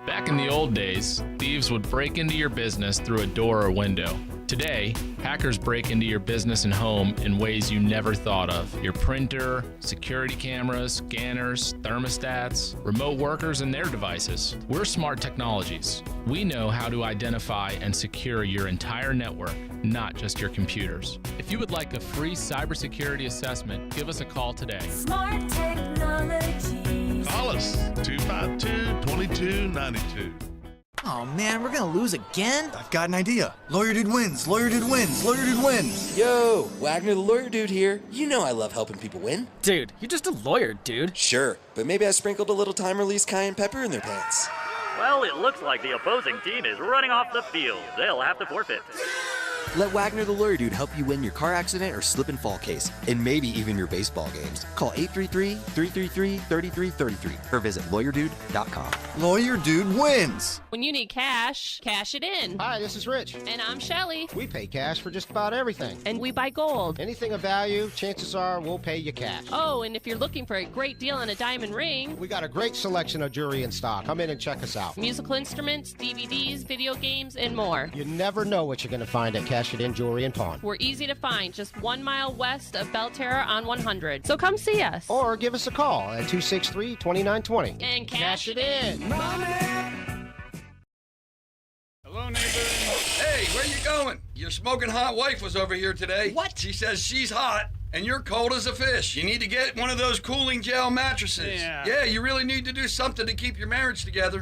Back in the old days, thieves would break into your business through a door or window. Today, hackers break into your business and home in ways you never thought of. Your printer, security cameras, scanners, thermostats, remote workers, and their devices. We're Smart Technologies. We know how to identify and secure your entire network, not just your computers. If you would like a free cybersecurity assessment, give us a call today. Smart Technologies. Call us, 252-2292. Oh man, we're gonna lose again? I've got an idea. Lawyer Dude wins. Lawyer Dude wins. Lawyer Dude wins. Yo, Wagner the Lawyer Dude here. You know I love helping people win. Dude, you're just a lawyer, dude. Sure, but maybe I sprinkled a little time-release cayenne pepper in their pants. Well, it looks like the opposing team is running off the field. They'll have to forfeit. Let Wagner the Lawyer Dude help you win your car accident or slip and fall case, and maybe even your baseball games. Call 833-333-3333 or visit lawyerdude.com. Lawyer Dude wins. When you need cash, cash it in. Hi, this is Rich. And I'm Shelly. We pay cash for just about everything. And we buy gold. Anything of value, chances are we'll pay you cash. Oh, and if you're looking for a great deal on a diamond ring, We got a great selection of jewelry in stock. Come in and check us out. musical instruments, DVDs, video games, and more. You never know what you're going to find at Cash It In Jewelry and Pawn. We're easy to find, just 1 mile west of Belterra on 100. So come see us. Or give us a call at 263-2920. And cash it in. Hello, neighbor. Hey, where you going? Your smoking hot wife was over here today. What? She says she's hot, and you're cold as a fish. You need to get one of those cooling gel mattresses. Yeah, you really need to do something to keep your marriage together.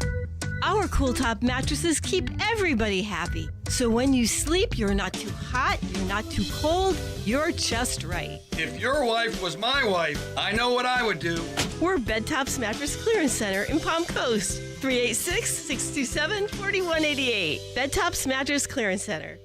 Our Cool Top mattresses keep everybody happy. So when you sleep, you're not too hot, you're not too cold, you're just right. If your wife was my wife, I know what I would do. We're Bed Tops Mattress Clearance Center in Palm Coast. 386-627-4188. Bed Tops Mattress Clearance Center.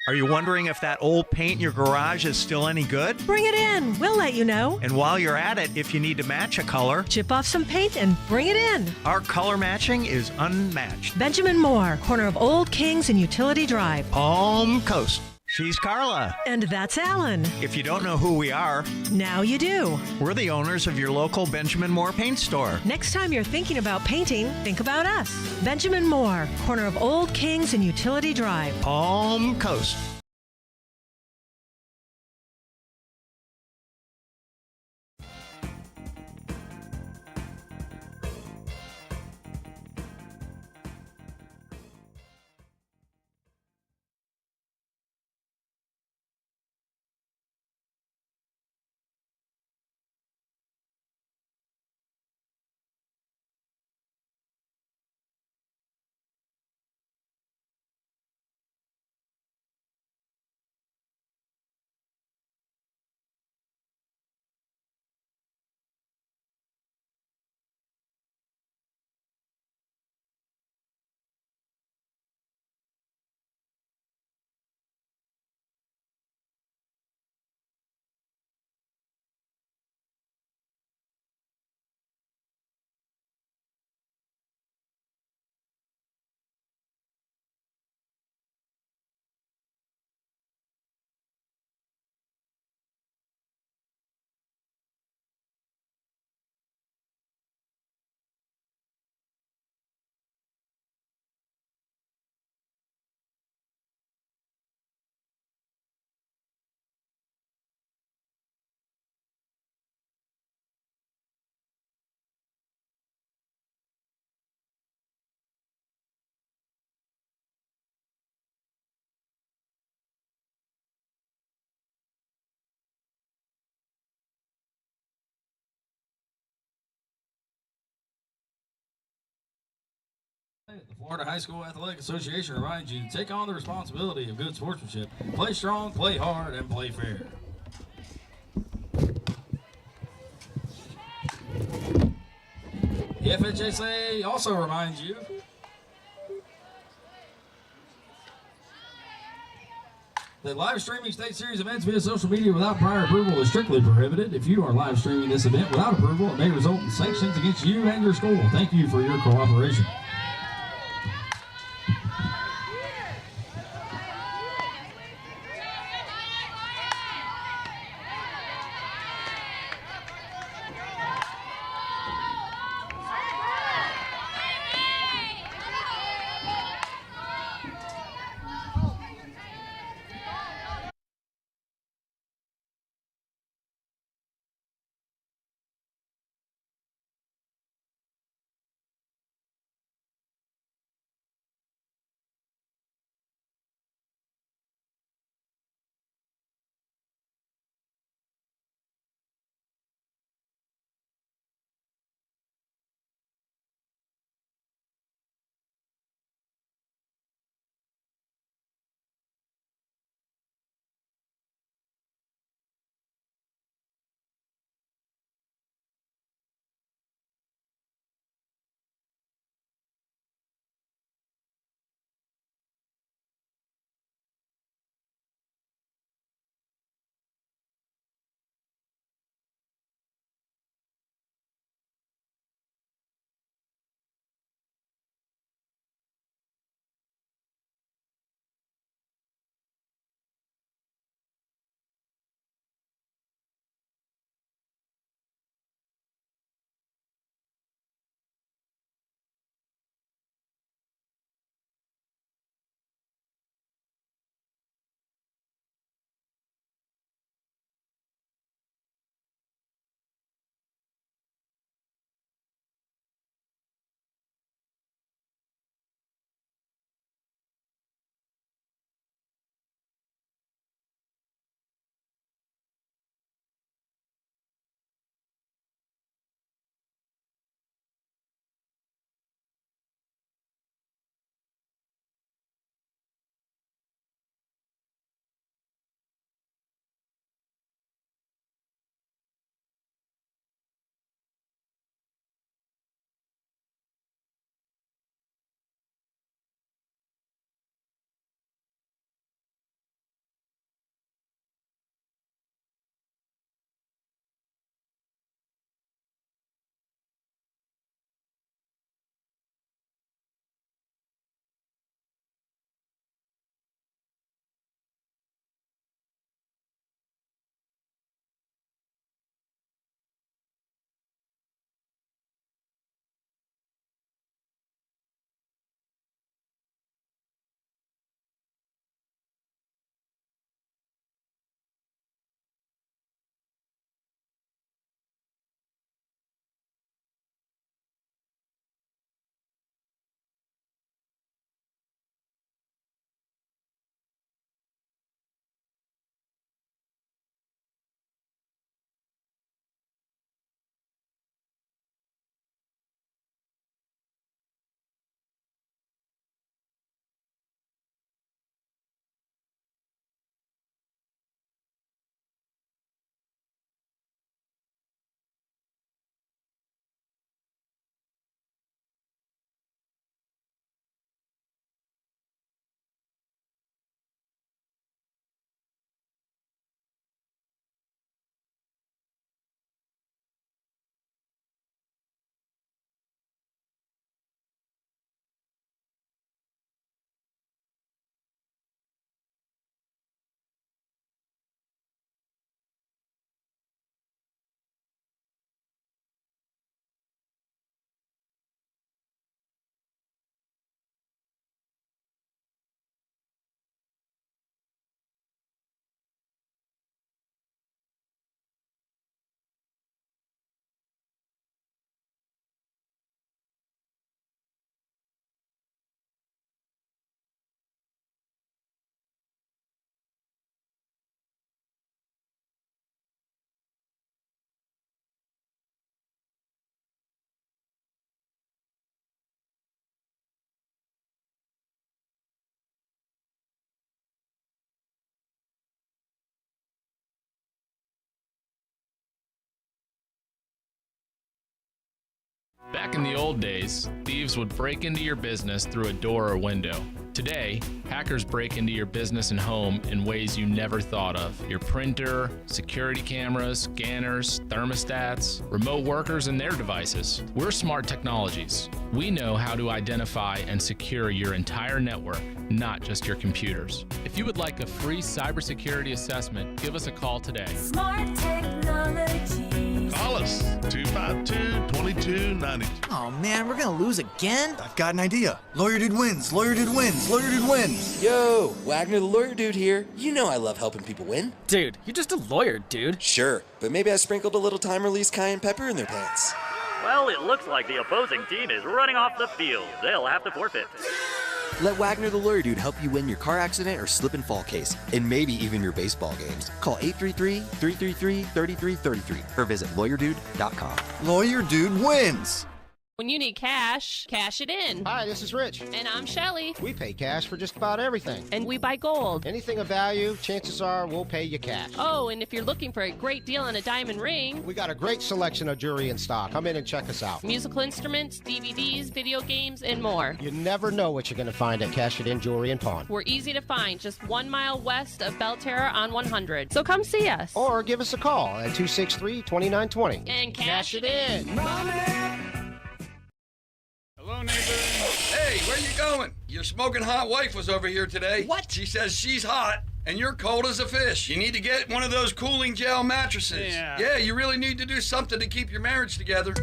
Are you wondering if that old paint in your garage is still any good? Bring it in. We'll let you know. And while you're at it, if you need to match a color, Chip off some paint and bring it in. our color matching is unmatched. Benjamin Moore, corner of Old Kings and Utility Drive. Palm Coast. She's Carla. And that's Alan. If you don't know who we are, Now you do. we're the owners of your local Benjamin Moore paint store. Next time you're thinking about painting, think about us. Benjamin Moore, corner of Old Kings and Utility Drive. Palm Coast. The Florida High School Athletic Association reminds you to take on the responsibility of good sportsmanship. Play strong, play hard, and play fair. The FHSAA also reminds you that live streaming state series events via social media without prior approval is strictly prohibited. If you are live streaming this event without approval, it may result in sanctions against you and your school. Thank you for your cooperation. Back in the old days, thieves would break into your business through a door or window. Today, hackers break into your business and home in ways you never thought of. Your printer, security cameras, scanners, thermostats, remote workers, and their devices. We're Smart Technologies. We know how to identify and secure your entire network, not just your computers. If you would like a free cybersecurity assessment, give us a call today. Smart technologies. Call us 252-2292. Oh man, we're gonna lose again? I've got an idea. Lawyer Dude wins. Lawyer Dude wins. Lawyer Dude wins. Yo, Wagner the lawyer dude here. You know I love helping people win. Dude, you're just a lawyer, dude. Sure, but maybe I sprinkled a little time-release cayenne pepper in their pants. Well, it looks like the opposing team is running off the field. They'll have to forfeit. Let Wagner the lawyer dude help you win your car accident or slip and fall case, and maybe even your baseball games. Call 833-333-3333 or visit lawyerdude.com. Lawyer Dude wins. When you need cash, cash it in. Hi, this is Rich. And I'm Shelly. We pay cash for just about everything. And we buy gold. Anything of value, chances are we'll pay you cash. Oh, and if you're looking for a great deal on a diamond ring, We got a great selection of jewelry in stock. Come in and check us out. musical instruments, DVDs, video games, and more. You never know what you're going to find at Cash It In Jewelry and Pawn. We're easy to find, just 1 mile west of Belterra on 100. So come see us. Or give us a call at 263-2920. And cash it in. Hello, neighbor. Hey, where you going? Your smoking hot wife was over here today. What? She says she's hot, and you're cold as a fish. You need to get one of those cooling gel mattresses. Yeah, you really need to do something to keep your marriage together.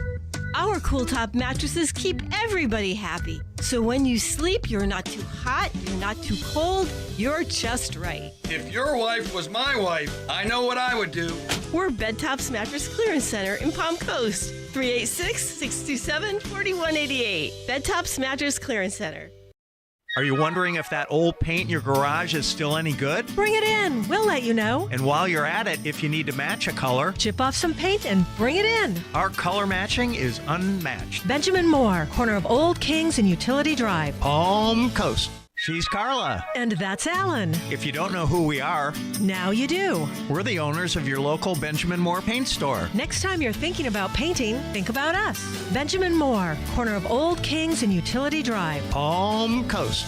Our cool top mattresses keep everybody happy. So when you sleep, you're not too hot, you're not too cold, you're just right. If your wife was my wife, I know what I would do. We're Bed Tops Mattress Clearance Center in Palm Coast. 386-627-4188. Bed Tops Mattress Clearance Center. Are you wondering if that old paint in your garage is still any good? Bring it in. We'll let you know. And while you're at it, if you need to match a color, Chip off some paint and bring it in. our color matching is unmatched. Benjamin Moore, corner of Old Kings and Utility Drive. Palm Coast. She's Carla. And that's Alan. If you don't know who we are, Now you do. we're the owners of your local Benjamin Moore paint store. Next time you're thinking about painting, think about us. Benjamin Moore, corner of Old Kings and Utility Drive. Palm Coast.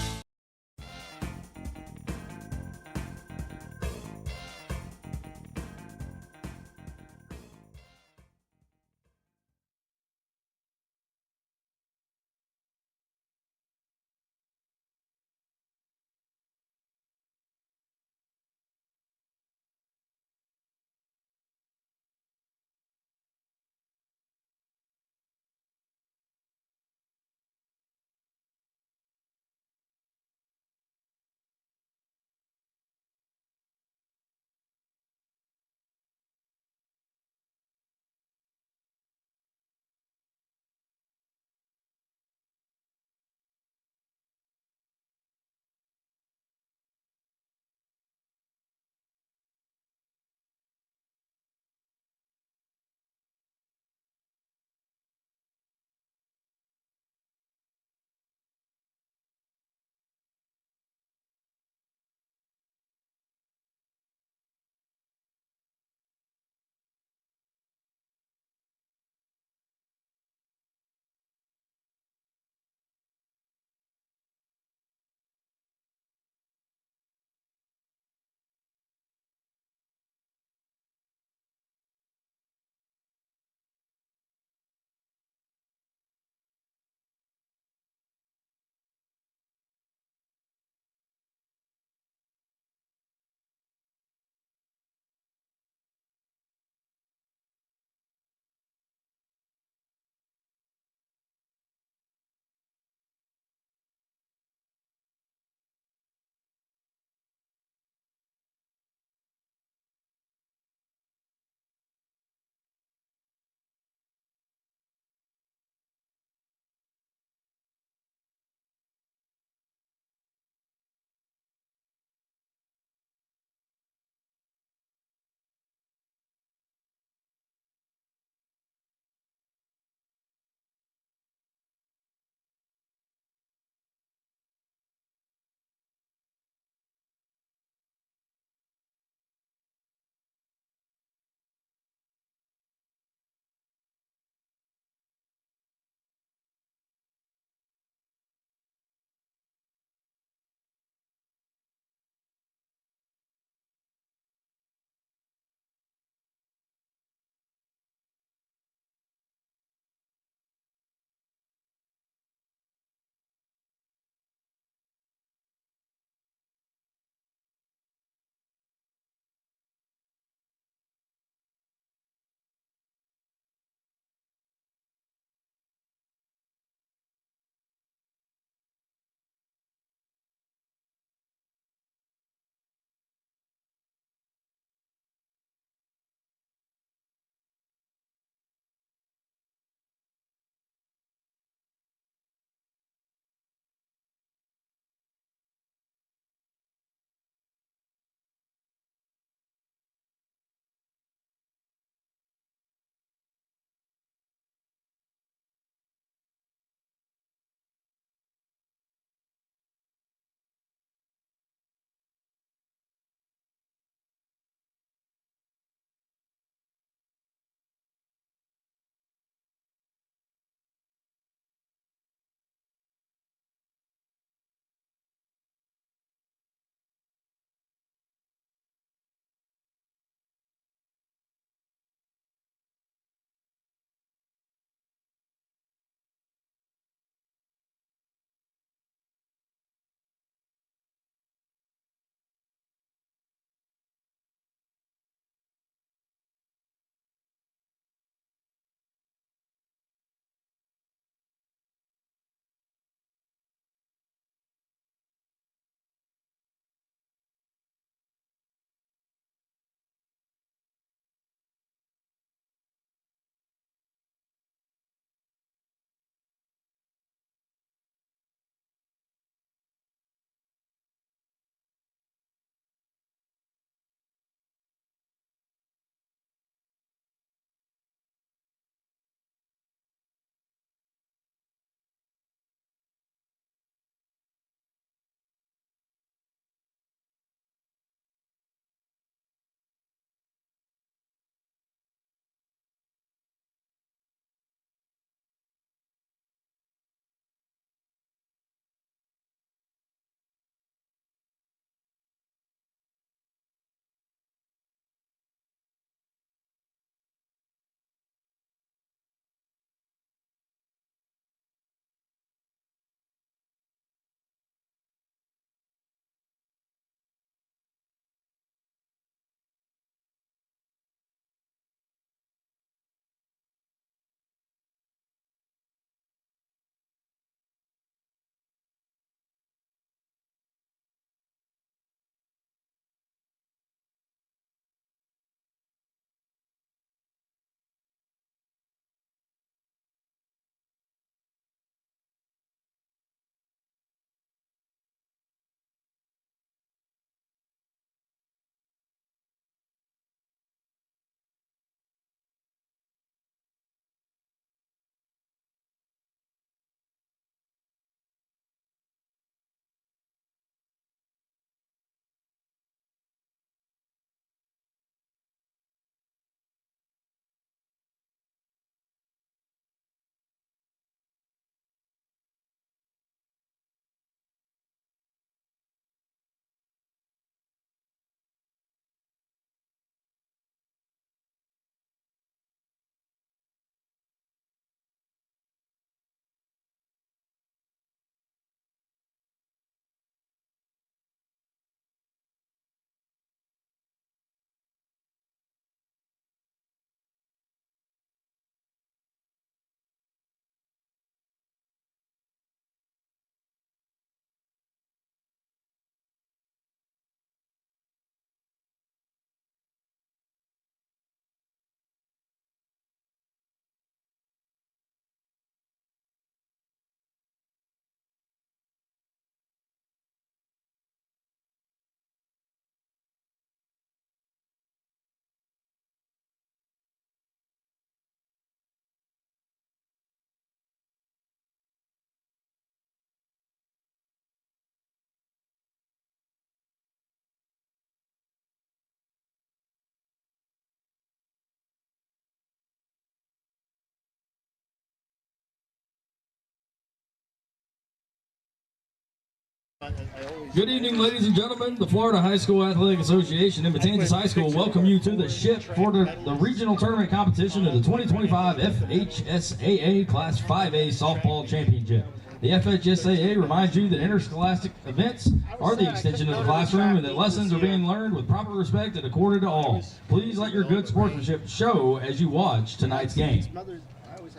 Good evening, ladies and gentlemen. The Florida High School Athletic Association and Matanzas High School welcome you to the SHIP for the regional tournament competition of the 2025 FHSAA Class 5A Softball Championship. The FHSAA reminds you that interscholastic events are the extension of the classroom and that lessons are being learned with proper respect and accorded to all. Please let your good sportsmanship show as you watch tonight's game.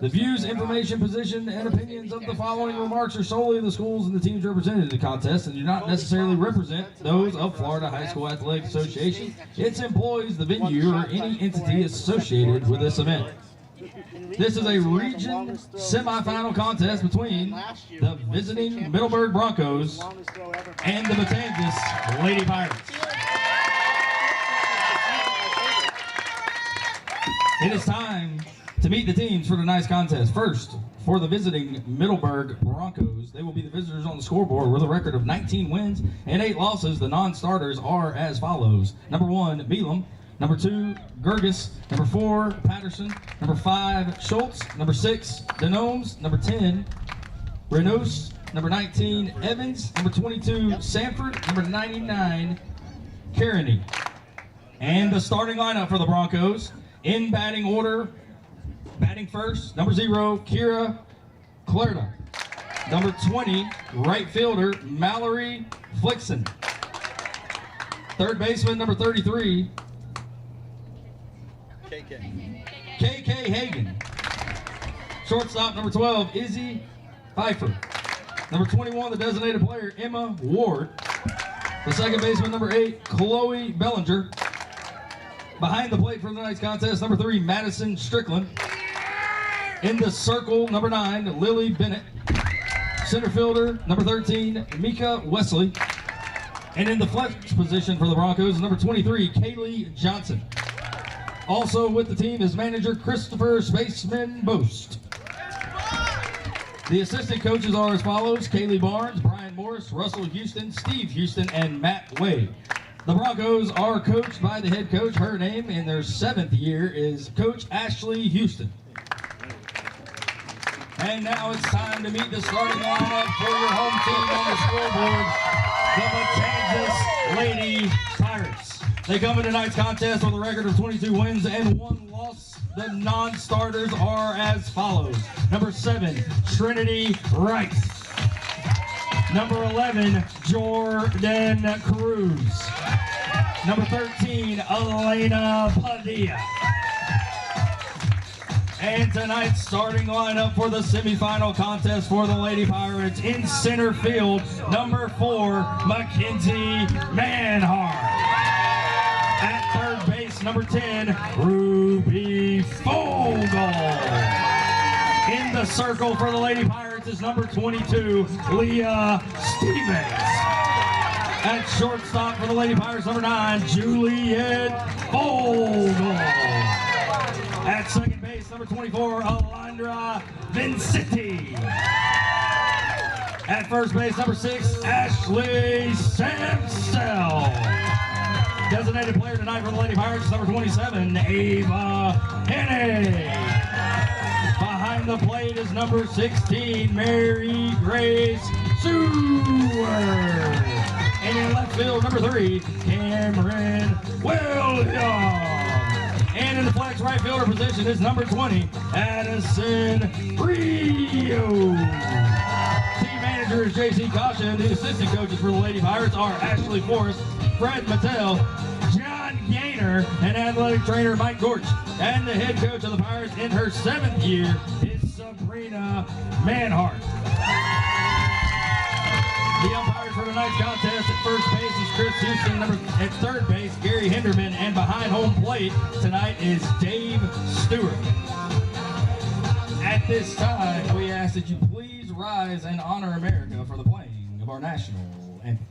The views, information, position, and opinions of the following remarks are solely of the schools and the teams represented in the contest and do not necessarily represent those of Florida High School Athletic Association, its employees, the venue, or any entity associated with this event. This is a region semifinal contest between the visiting Middleburg Broncos and the Matanzas Lady Pirates. It is time to meet the teams for tonight's contest. First, for the visiting Middleburg Broncos, they will be the visitors on the scoreboard with a record of 19 wins and 8 losses. The non-starters are as follows. Number 1, Beelum. Number 2, Gerges. Number 4, Patterson. Number 5, Schultz. Number 6, Denomes. Number 10, Renos. Number 19, Evans. Number 22, Sanford. Number 99, Carney. And the starting lineup for the Broncos. In batting order, batting first, number 0, Kira Clerda. Number 20, right fielder, Mallory Flixen. Third baseman, number 33, KK Hagen. Shortstop, number 12, Izzy Pfeiffer. Number 21, the designated player, Emma Ward. The second baseman, number 8, Chloe Bellinger. Behind the plate for tonight's contest, number 3, Madison Strickland. In the circle, number 9, Lily Bennett. Center fielder, number 13, Mika Wesley. And in the flex position for the Broncos, number 23, Kaylee Johnson. Also with the team is manager Christopher Spaceman Boast. The assistant coaches are as follows: Kaylee Barnes, Brian Morris, Russell Houston, Steve Houston, and Matt Wade. The Broncos are coached by the head coach. Her name in their 7th year is Coach Ashley Houston. And now it's time to meet the starting lineup for your home team on the scoreboard, the Matanzas Lady Pirates. They come in tonight's contest with a record of 22 wins and 1 loss. The non-starters are as follows. Number 7, Trinity Rice. Number 11, Jordan Cruz. Number 13, Elena Padilla. And tonight's starting lineup for the semifinal contest for the Lady Pirates: in center field, number 4, Mackenzie Manhart. At third base, number 10, Ruby Fogel. In the circle for the Lady Pirates is number 22, Leah Stevens. At shortstop for the Lady Pirates, number 9, Juliet Fogel. At second base, number 24, Alondra Vincenti. At first base, number 6, Ashley Samsell. Designated player tonight for the Lady Pirates, number 27, Ava Henney. Behind the plate is number 16, Mary Grace Seward. And in left field, number 3, Cameron Williams. And in the flex right fielder position is number 20, Addison Rio. Team manager is J.C. Kasha, and the assistant coaches for the Lady Pirates are Ashley Forrest, Fred Mattel, John Gaynor, and athletic trainer Mike Gorch. And the head coach of the Pirates in her 7th year is Sabrina Manhart. The umpires for tonight's contest: at first base is Chris Houston, at third base, Gary Hinderman, and behind home plate tonight is Dave Stewart. At this time, we ask that you please rise and honor America for the playing of our national anthem.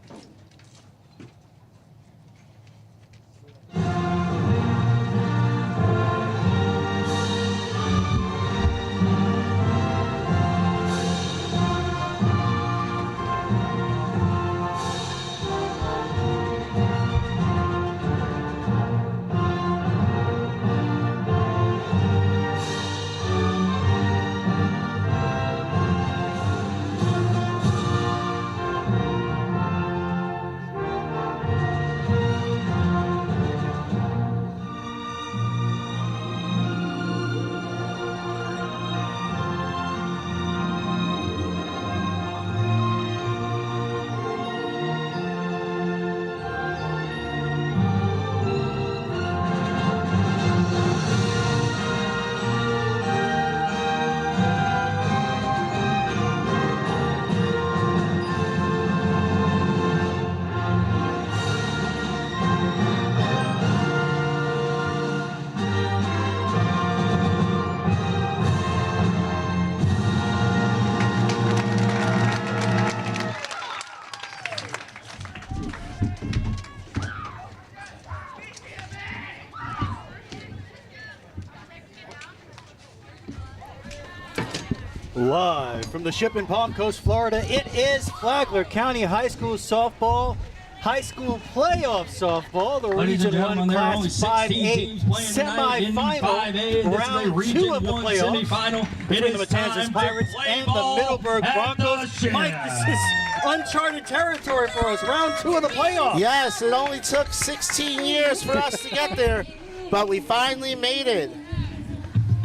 Live from the ship in Palm Coast, Florida, it is Flagler County High School softball, high school playoff softball, the Ladies and Region 1 gentlemen, there are only Class 16 5A teams playing tonight in 5A. semifinal, This is a round Region 2 of the 1 playoffs semifinal. between the Matanzas Pirates and the Middleburg Broncos. Mike, this is uncharted territory for us, round 2 of the playoffs. Yes, it only took 16 years for us to get there, but we finally made it.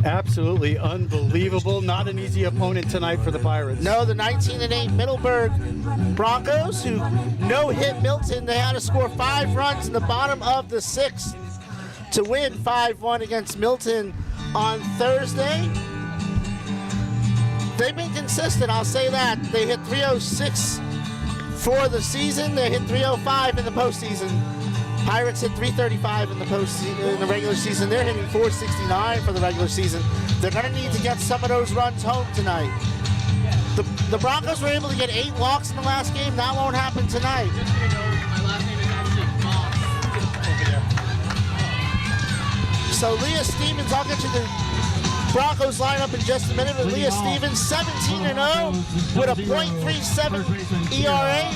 Absolutely unbelievable. Not an easy opponent tonight for the Pirates. No, the 19-8 Middleburg Broncos, who no-hit Milton. They had to score 5 runs in the bottom of the 6th to win 5-1 against Milton on Thursday. They've been consistent, I'll say that. They hit 306 for the season. They hit 305 in the postseason. Pirates hit 335 in the regular season. They're hitting 469 for the regular season. They're going to need to get some of those runs home tonight. The Broncos were able to get 8 walks in the last game. That won't happen tonight. So Leah Stevens, I'll get you the Broncos lineup in just a minute, but Leah Stevens, 17-0 with a .37 ERA.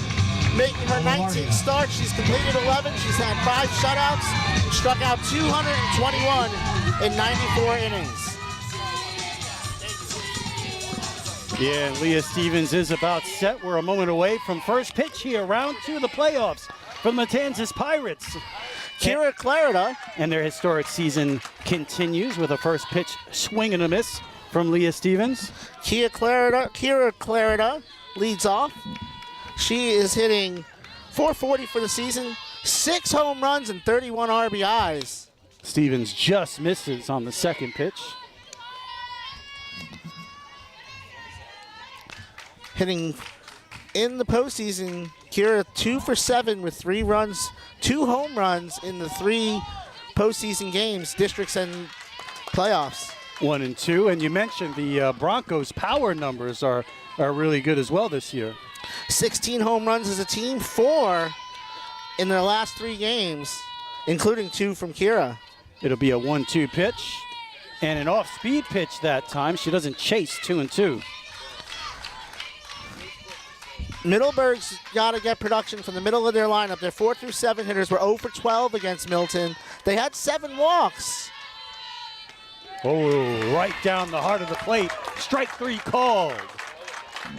Making her 19th start. She's completed 11. She's had 5 shutouts, struck out 221 in 94 innings. Yeah, and Leah Stevens is about set. We're a moment away from first pitch here, round 2 of the playoffs from the Matanzas Pirates. Kira Clarida. And their historic season continues with a first pitch swing and a miss from Leah Stevens. Kira Clarida leads off. She is hitting .440 for the season, 6 home runs and 31 RBIs. Stevens just misses on the second pitch. Hitting in the postseason, Kira 2 for 7 with 3 runs, 2 home runs in the 3 postseason games, districts and playoffs. 1 and 2, and you mentioned the Broncos' power numbers are really good as well this year. 16 home runs as a team, 4 in their last 3 games, including 2 from Kira. It'll be a 1-2 pitch and an off-speed pitch that time. She doesn't chase 2 and 2. Middleburg's got to get production from the middle of their lineup. Their 4 through 7 hitters were 0 for 12 against Milton. They had 7 walks. Oh, right down the heart of the plate. Strike 3 called.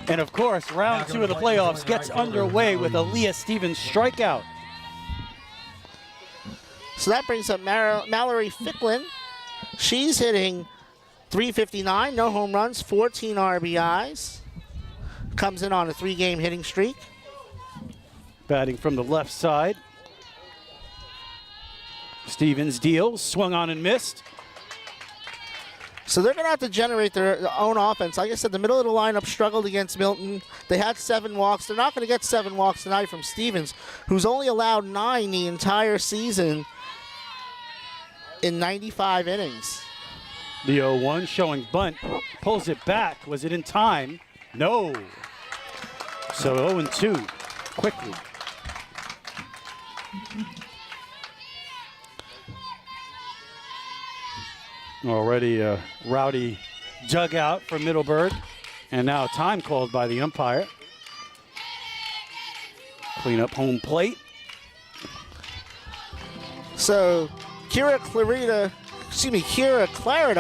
And of course, round 2 of the playoffs gets underway with a Leah Stevens strikeout. So that brings up Mallory Ficklin. She's hitting .359, no home runs, 14 RBIs. Comes in on a 3-game hitting streak. Batting from the left side. Stevens deals, swung on and missed. So they're going to have to generate their own offense. Like I said, the middle of the lineup struggled against Milton. They had 7 walks. They're not going to get 7 walks tonight from Stevens, who's only allowed 9 the entire season in 95 innings. The 0-1 showing bunt, pulls it back. Was it in time? No. So 0-2 quickly. Already a rowdy dugout for Middleburg. And now time called by the umpire. Clean up home plate. So Kira Clarida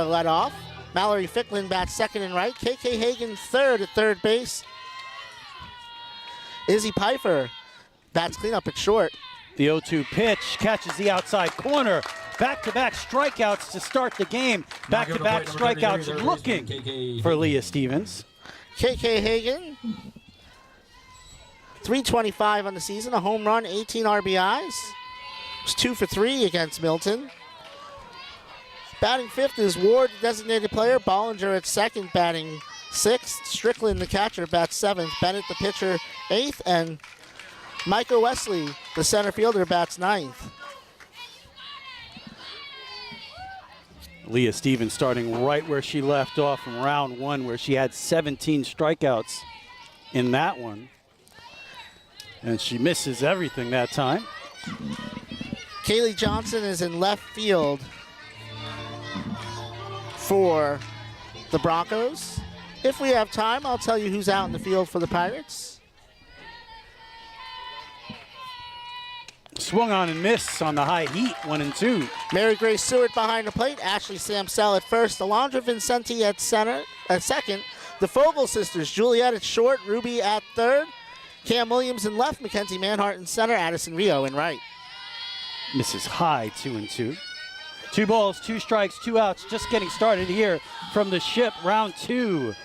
led off. Mallory Ficklin bats second and right. KK Hagan third at third base. Izzy Pfeiffer bats cleanup at short. The 0-2 pitch catches the outside corner. Back-to-back strikeouts to start the game. Back-to-back strikeouts looking for Leah Stevens. KK Hagan, 325 on the season, a home run, 18 RBIs. Was 2 for 3 against Milton. Batting fifth is Ward, designated player. Bollinger at second, batting sixth. Strickland, the catcher, bats seventh. Bennett, the pitcher, eighth. And Micah Wesley, the center fielder, bats ninth. Leah Stevens starting right where she left off from round 1, where she had 17 strikeouts in that one. And she misses everything that time. Kaylee Johnson is in left field for the Broncos. If we have time, I'll tell you who's out in the field for the Pirates. Swung on and missed on the high heat, 1-2. Mary Grace Stewart behind the plate. Ashley Samsell at first. Alondra Vincenti at second. The Fogel sisters, Juliet at short. Ruby at third. Cam Williams in left. Mackenzie Manhart in center. Addison Rio in right. Misses high, 2-2. 2 balls, 2 strikes, 2 outs. Just getting started here from the Ship. Round 2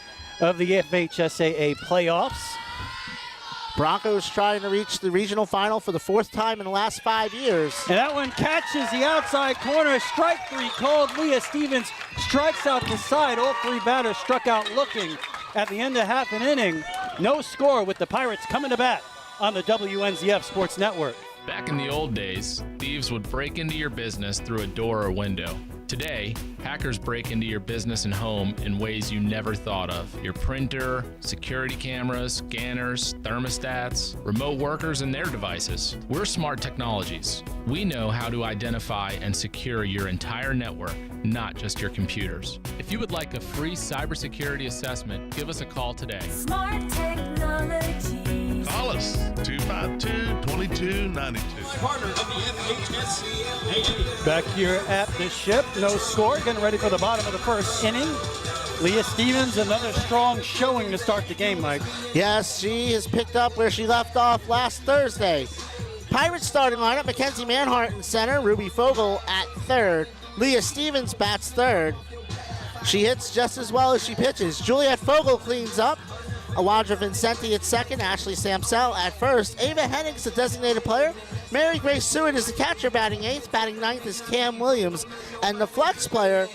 of the FHSAA playoffs. Broncos trying to reach the regional final for the 4th time in the last 5 years. And that one catches the outside corner. Strike 3 called. Leah Stevens strikes out the side. All 3 batters struck out looking at the end of half an inning. No score with the Pirates coming to bat on the WNZF Sports Network. Back in the old days, thieves would break into your business through a door or window. Today, hackers break into your business and home in ways you never thought of. Your printer, security cameras, scanners, thermostats, remote workers, and their devices. We're Smart Technologies. We know how to identify and secure your entire network, not just your computers. If you would like a free cybersecurity assessment, give us a call today. Smart technology. Call us, 252-2292. Partner of the FHSAA. Back here at the Ship, no score. Getting ready for the bottom of the 1st inning. Leah Stevens, another strong showing to start the game, Mike. Yes, she has picked up where she left off last Thursday. Pirates starting lineup, Mackenzie Manhart in center, Ruby Fogel at third. Leah Stevens bats third. She hits just as well as she pitches. Juliet Fogel cleans up. Alondra Vincenti at second, Ashley Samsell at first. Ava Hennings, the designated player. Mary Grace Stewart is the catcher, batting 8th. Batting 9th is Cam Williams. And the flex player,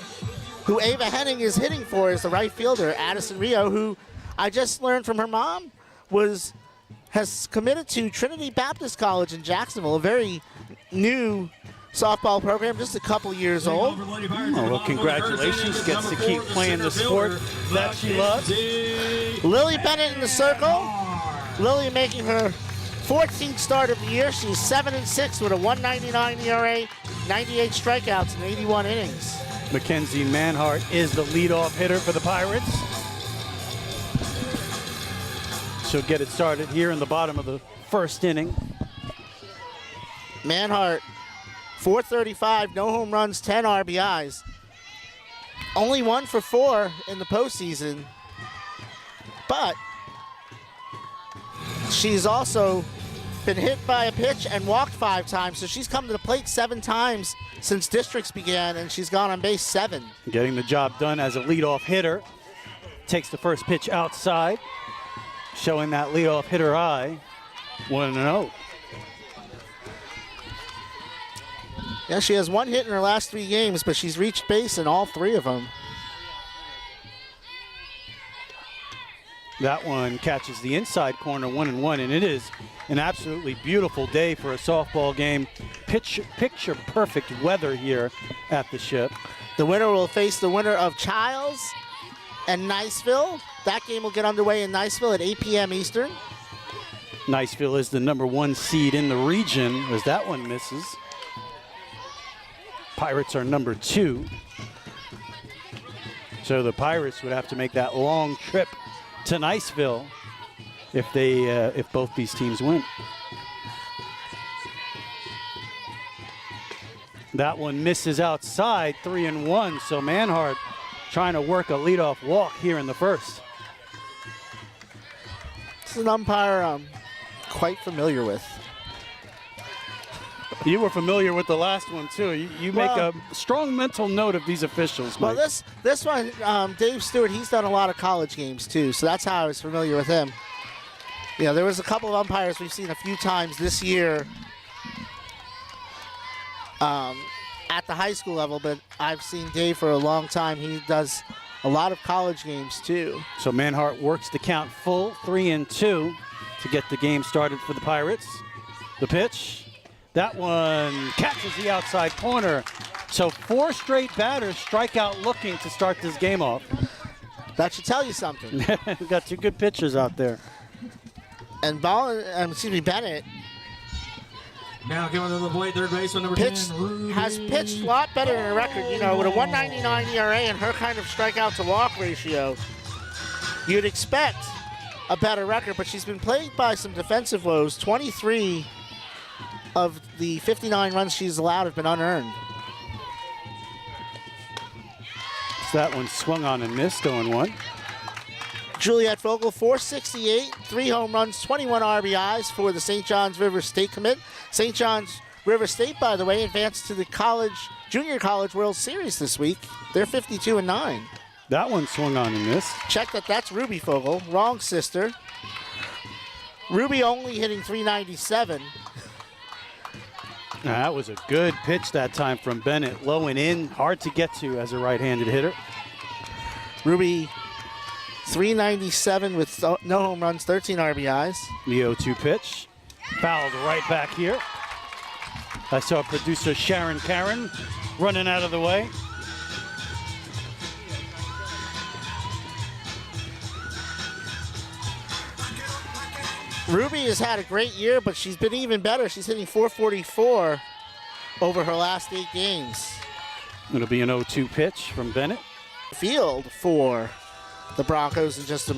who Ava Henning is hitting for, is the right fielder, Addison Rio, who I just learned from her mom has committed to Trinity Baptist College in Jacksonville, a very new softball program, just a couple years old. Oh, well, congratulations. Gets to keep playing the sport that she loves. Lily Bennett in the circle. Lily making her 14th start of the year. She's 7-6 with a 1.99 ERA, 98 strikeouts in 81 innings. Mackenzie Manhart is the leadoff hitter for the Pirates. She'll get it started here in the bottom of the 1st inning. Manhart, 435, no home runs, 10 RBIs. Only 1 for 4 in the postseason. But she's also been hit by a pitch and walked 5 times. So she's come to the plate 7 times since districts began, and she's gone on base 7. Getting the job done as a leadoff hitter. Takes the first pitch outside, showing that leadoff hitter eye. 1-0. Yeah, she has 1 hit in her last 3 games, but she's reached base in all 3 of them. That one catches the inside corner, 1-1, and it is an absolutely beautiful day for a softball game. Picture perfect weather here at the Ship. The winner will face the winner of Childs and Niceville. That game will get underway in Niceville at 8 p.m. Eastern. Niceville is the #1 seed in the region, as that one misses. Pirates are #2. So the Pirates would have to make that long trip to Niceville if both these teams win. That one misses outside, 3-1. So Manhart trying to work a leadoff walk here in the 1st. This is an umpire I'm quite familiar with. You were familiar with the last one, too. You make a strong mental note of these officials, Mike. Well, this one, Dave Stewart, he's done a lot of college games, too, so that's how I was familiar with him. You know, there was a couple of umpires we've seen a few times this year at the high school level, but I've seen Dave for a long time. He does a lot of college games, too. So Manhart works the count full, 3-2, to get the game started for the Pirates. The pitch. That one catches the outside corner. So 4 straight batters strike out looking to start this game off. That should tell you something. We've got 2 good pitchers out there. And Bennett. Now coming to the plate, third baseman number 10. Has pitched a lot better than her record, you know, with a 1.99 ERA and her kind of strikeout to walk ratio. You'd expect a better record, but she's been plagued by some defensive woes. 23 of the 59 runs she's allowed have been unearned. So that one swung on and missed, 0-1. Juliet Vogel, 468, 3 home runs, 21 RBIs for the St. John's River State commit. St. John's River State, by the way, advanced to the Junior College World Series this week. They're 52-9. That one swung on and missed. Check that, that's Ruby Fogel. Wrong sister. Ruby only hitting 397. Now, that was a good pitch that time from Bennett. Low and in, hard to get to as a right-handed hitter. Ruby, 397 with no home runs, 13 RBIs. The 0-2 pitch. Fouled right back here. I saw producer Sharon Karen running out of the way. Ruby has had a great year, but she's been even better. She's hitting 444 over her last 8 games. It'll be an 0-2 pitch from Bennett. Field for the Broncos in just a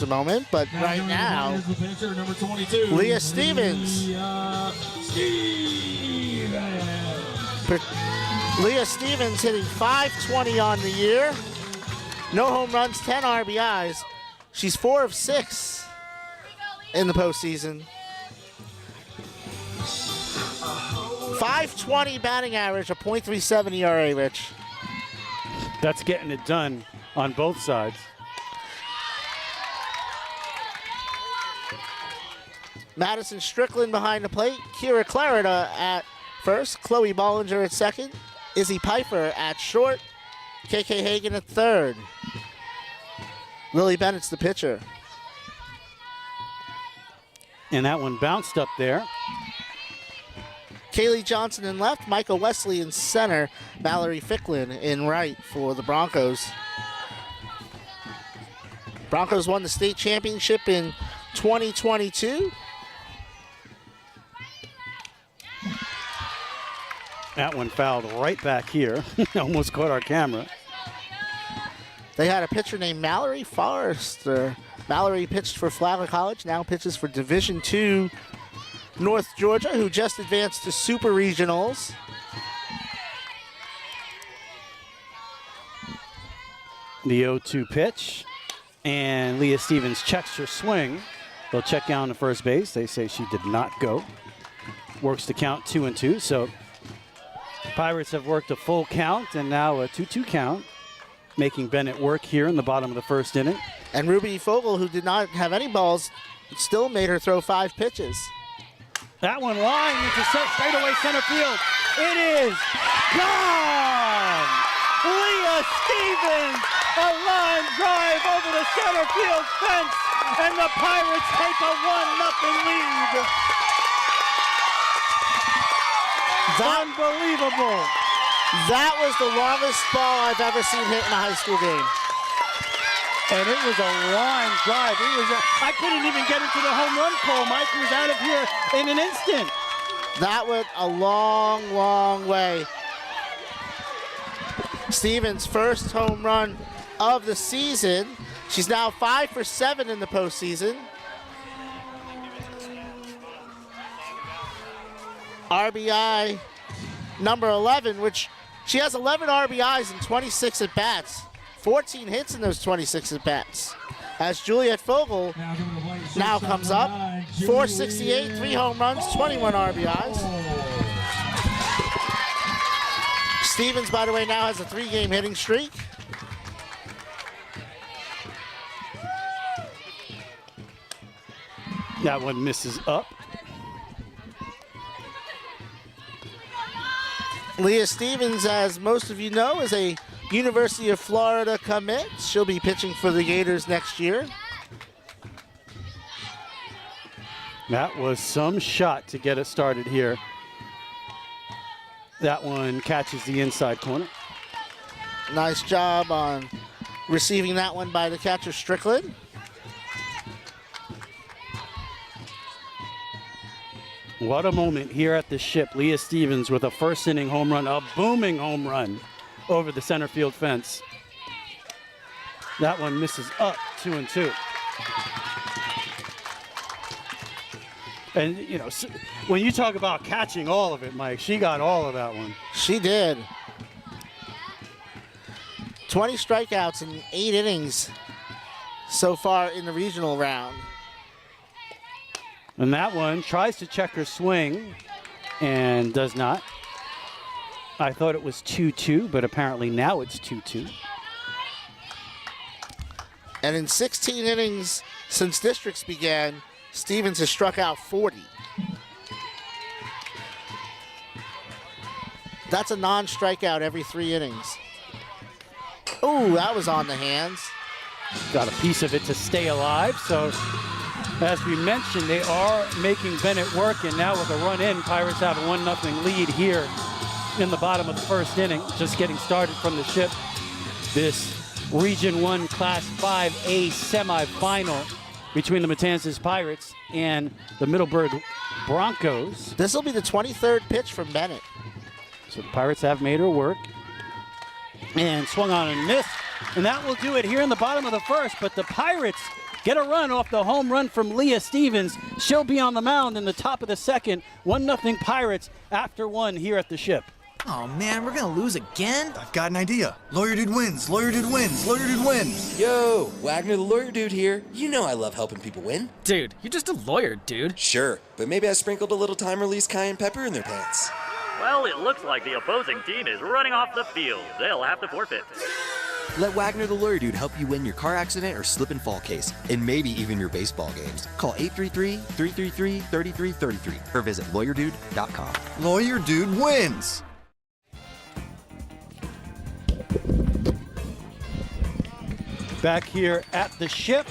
moment, but right now, the pitcher, number 22, Leah Stevens. Leah Stevens hitting 520 on the year. No home runs, 10 RBIs. She's 4 of 6 in the postseason. 520 batting average, a .37 ERA, Rich. That's getting it done on both sides. Madison Strickland behind the plate. Kira Clarida at first. Chloe Bollinger at second. Izzy Pfeiffer at short. KK Hagan at third. Lily Bennett's the pitcher. And that one bounced up there. Kaylee Johnson in left, Michael Wesley in center, Mallory Ficklin in right for the Broncos. Broncos won the state championship in 2022. That one fouled right back here. Almost caught our camera. They had a pitcher named Mallory Forrester. Mallory pitched for Flagler College, now pitches for Division II North Georgia, who just advanced to Super Regionals. The 0-2 pitch. And Leah Stevens checks her swing. They'll check down to first base. They say she did not go. Works the count 2-2. So Pirates have worked a full count and now a 2-2 count, making Bennett work here in the bottom of the first inning. And Ruby Fogel, who did not have any balls, still made her throw 5 pitches. That one line into straightaway center field. It is gone! Leah Stevens, a line drive over the center field fence, and the Pirates take a 1-0 lead. Unbelievable. That was the longest ball I've ever seen hit in a high school game. And it was a line drive. I couldn't even get into the home run pole. Mike was out of here in an instant. That went a long, long way. Stevens' first home run of the season. She's now 5 for 7 in the postseason. RBI number 11, which she has 11 RBIs and 26 at-bats. 14 hits in those 26 at-bats. As Juliet Fogel now comes up, 468, 3 home runs, 21 RBIs. Stevens, by the way, now has a 3-game hitting streak. That one misses up. Leah Stevens, as most of you know, is a University of Florida commit. She'll be pitching for the Gators next year. That was some shot to get it started here. That one catches the inside corner. Nice job on receiving that one by the catcher Strickland. What a moment here at the Ship. Leah Stevens with a first inning home run, a booming home run over the center field fence. That one misses up, 2-2. And, you know, when you talk about catching all of it, Mike, she got all of that one. She did. 20 strikeouts in 8 innings so far in the regional round. And that one tries to check her swing and does not. I thought it was 2-2, but apparently now it's 2-2. And in 16 innings since districts began, Stevens has struck out 40. That's a non-strikeout every 3 innings. Ooh, that was on the hands. Got a piece of it to stay alive. So, as we mentioned, they are making Bennett work, and now with a run in, Pirates have a 1-0 lead here in the bottom of the first inning, just getting started from the ship. This Region 1 Class 5A semifinal between the Matanzas Pirates and the Middleburg Broncos. This will be the 23rd pitch from Bennett. So the Pirates have made her work. And swung on and missed. And that will do it here in the bottom of the first. But the Pirates get a run off the home run from Leah Stevens. She'll be on the mound in the top of the second. 1-0 Pirates after 1 here at the ship. Oh man, we're gonna lose again? I've got an idea. Lawyer Dude wins. Lawyer Dude wins. Lawyer Dude wins. Yo, Wagner the Lawyer Dude here. You know I love helping people win. Dude, you're just a lawyer, dude. Sure, but maybe I sprinkled a little time-release cayenne pepper in their pants. Well, it looks like the opposing team is running off the field. They'll have to forfeit. Let Wagner the Lawyer Dude help you win your car accident or slip and fall case, and maybe even your baseball games. Call 833-333-3333 or visit lawyerdude.com. Lawyer Dude wins. Back here at the ship.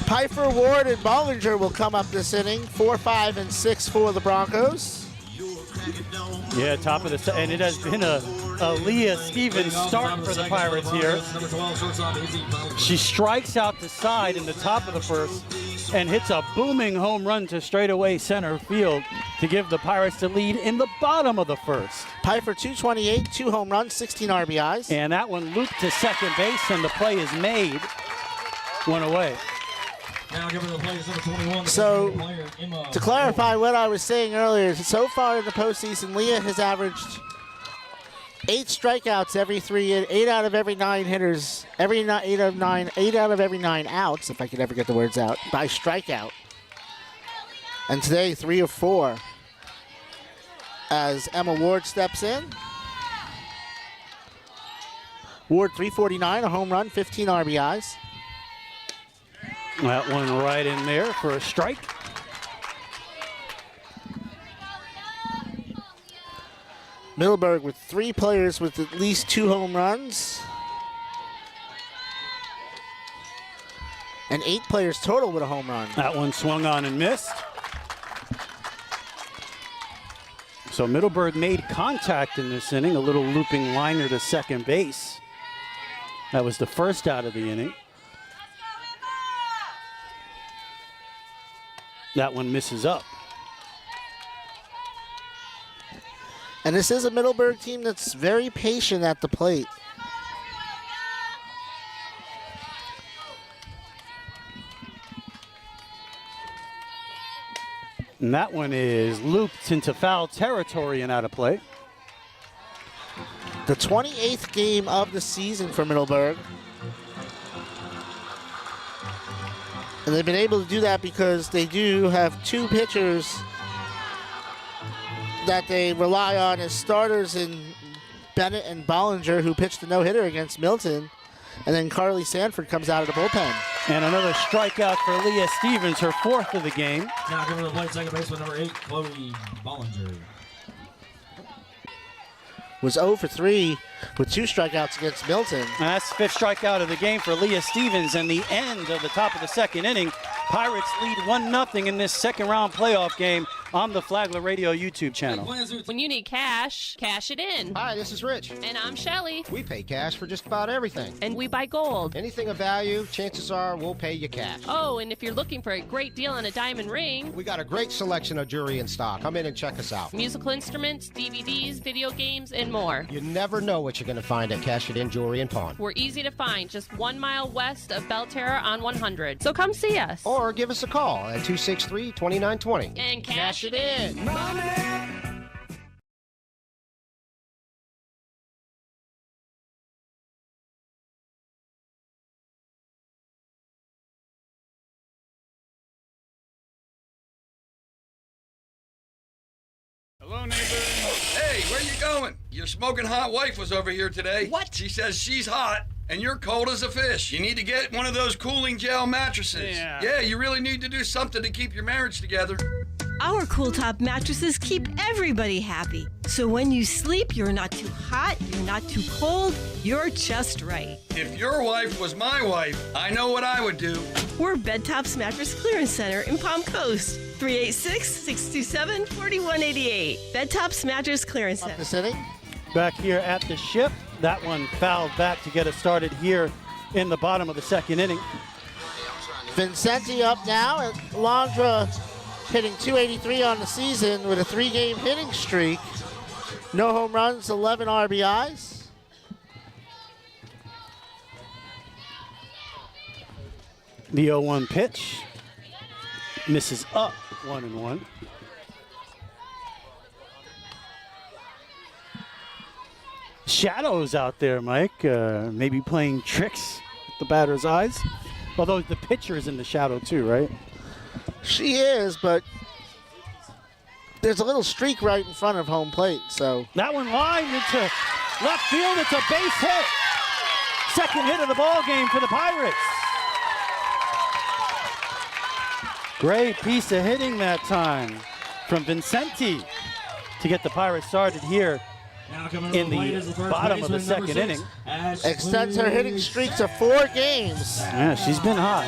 Pfeiffer, Ward, and Bollinger will come up this inning. 4, 5, and 6 for the Broncos. Yeah, top of the and it has been a Leah Stevens start for the Pirates here. She strikes out the side in the top of the first and hits a booming home run to straightaway center field to give the Pirates the lead in the bottom of the first. Pfeiffer 228, 2 home runs, 16 RBIs. And that one looped to second base, and the play is made. One away. So, to clarify what I was saying earlier, so far in the postseason, Leah has averaged 8 strikeouts every 8 out of every 9 hitters, 8 out of every 9 outs, if I could ever get the words out, by strikeout. And today, 3 of 4, as Emma Ward steps in. Ward 349, a home run, 15 RBIs. That one right in there for a strike. Middleburg with 3 players with at least 2 home runs. And 8 players total with a home run. That one swung on and missed. So Middleburg made contact in this inning, a little looping liner to second base. That was the first out of the inning. That one misses up. And this is a Middleburg team that's very patient at the plate. And that one is looped into foul territory and out of play. The 28th game of the season for Middleburg. And they've been able to do that because they do have 2 pitchers that they rely on as starters in Bennett and Bollinger, who pitched a no-hitter against Milton. And then Carly Sanford comes out of the bullpen. And another strikeout for Leah Stevens, her 4th of the game. Now give her the plate, second baseman number 8, Chloe Bollinger. Was 0 for 3 with 2 strikeouts against Milton. And that's the 5th strikeout of the game for Leah Stevens, and the end of the top of the second inning. Pirates lead 1-0 in this second round playoff game on the Flagler Radio YouTube channel. When you need cash, cash it in. Hi, this is Rich. And I'm Shelly. We pay cash for just about everything. And we buy gold. Anything of value, chances are we'll pay you cash. Oh, and if you're looking for a great deal on a diamond ring, We got a great selection of jewelry in stock. Come in and check us out. musical instruments, DVDs, video games, and more. You never know what you're going to find at Cash It In Jewelry and Pawn. We're easy to find, just 1 mile west of Belterra on 100. So come see us. Or give us a call at 263-2920. And cash it in. Hello, neighbor. Hey, where you going? Your smoking hot wife was over here today. What? She says she's hot, and you're cold as a fish. You need to get one of those cooling gel mattresses. Yeah, you really need to do something to keep your marriage together. Our cool top mattresses keep everybody happy. So when you sleep, you're not too hot, you're not too cold, you're just right. If your wife was my wife, I know what I would do. We're Bed Tops Mattress Clearance Center in Palm Coast. 386-627-4188. Bed Tops Mattress Clearance Center. This inning. Back here at the Ship. That one fouled back to get us started here in the bottom of the second inning. Vincenti up now, and Landra hitting .283 on the season with a 3-game hitting streak. No home runs, 11 RBIs. The 0-1 pitch. Misses up 1-1. Shadows out there, Mike. Maybe playing tricks with the batter's eyes. Although the pitcher is in the shadow too, right? She is, but there's a little streak right in front of home plate, so. That one lined into left field. It's a base hit. Second hit of the ball game for the Pirates. Great piece of hitting that time from Vincenti to get the Pirates started here in the bottom of the second inning. Extends her hitting streak to 4 games. Yeah, she's been hot.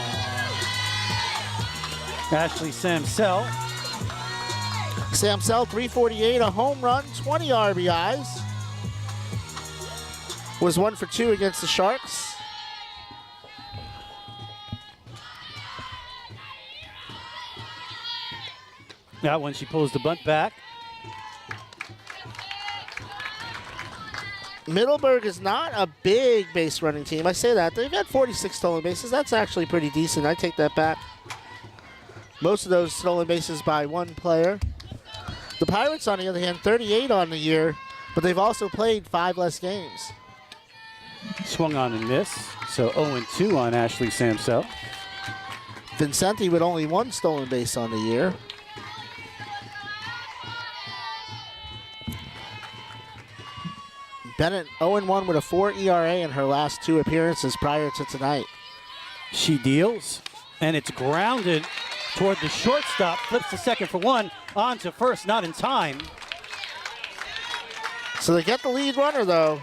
Ashley Samsell. Samsell, 348, a home run, 20 RBIs. Was 1 for 2 against the Sharks. That one, she pulls the bunt back. Middleburg is not a big base running team. I say that. They've had 46 stolen bases. That's actually pretty decent. I take that back. Most of those stolen bases by one player. The Pirates, on the other hand, 38 on the year, but they've also played 5 less games. Swung on and missed. So 0-2 on Ashley Samsell. Vincenti with only 1 stolen base on the year. Bennett 0-1 with a 4 ERA in her last 2 appearances prior to tonight. She deals, and it's grounded toward the shortstop. Flips to second for 1. On to first, not in time. So they get the lead runner, though.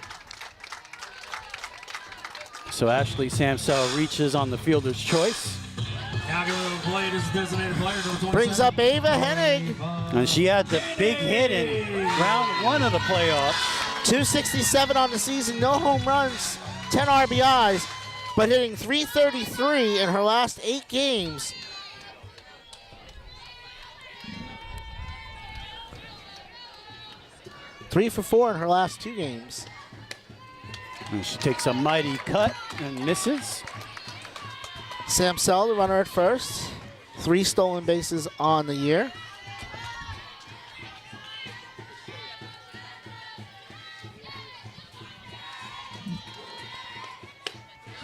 So Ashley Samsell reaches on the fielder's choice. Brings up Ava Hennig. And she had the big hit in round 1 of the playoffs. 267 on the season, no home runs, 10 RBIs, but hitting .333 in her last 8 games. Three for 4 in her last 2 games. And she takes a mighty cut and misses. Samsell, the runner at first. 3 stolen bases on the year.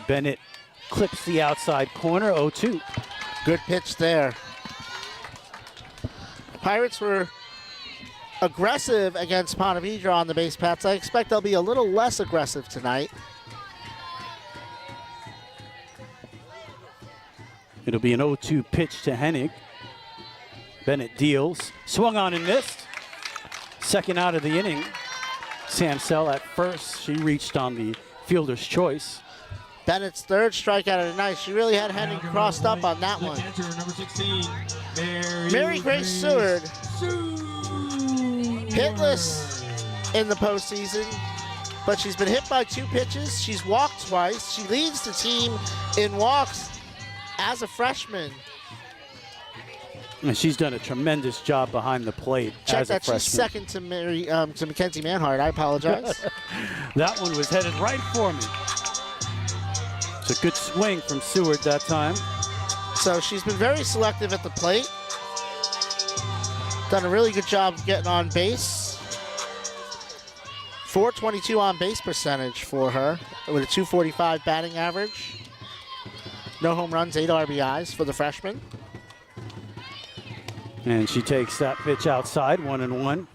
Bennett clips the outside corner, 0-2. Good pitch there. Pirates were aggressive against Ponte Vedra on the base paths. I expect they'll be a little less aggressive tonight. It'll be an 0-2 pitch to Hennig. Bennett deals. Swung on and missed. Second out of the inning. Samsell at first. She reached on the fielder's choice. Bennett's third strikeout of the night. She really had Henning crossed up on that one. Catcher, number 16, Mary Grace Seward, hitless in the postseason, but she's been hit by 2 pitches. She's walked twice. She leads the team in walks as a freshman. And she's done a tremendous job behind the plate Check as a that. freshman. She's second to Mackenzie Manhart. I apologize. That one was headed right for me. It's a good swing from Seward that time. So she's been very selective at the plate. Done a really good job of getting on base. .422 on base percentage for her with a .245 batting average. No home runs, 8 RBIs for the freshman. And she takes that pitch outside, 1-1.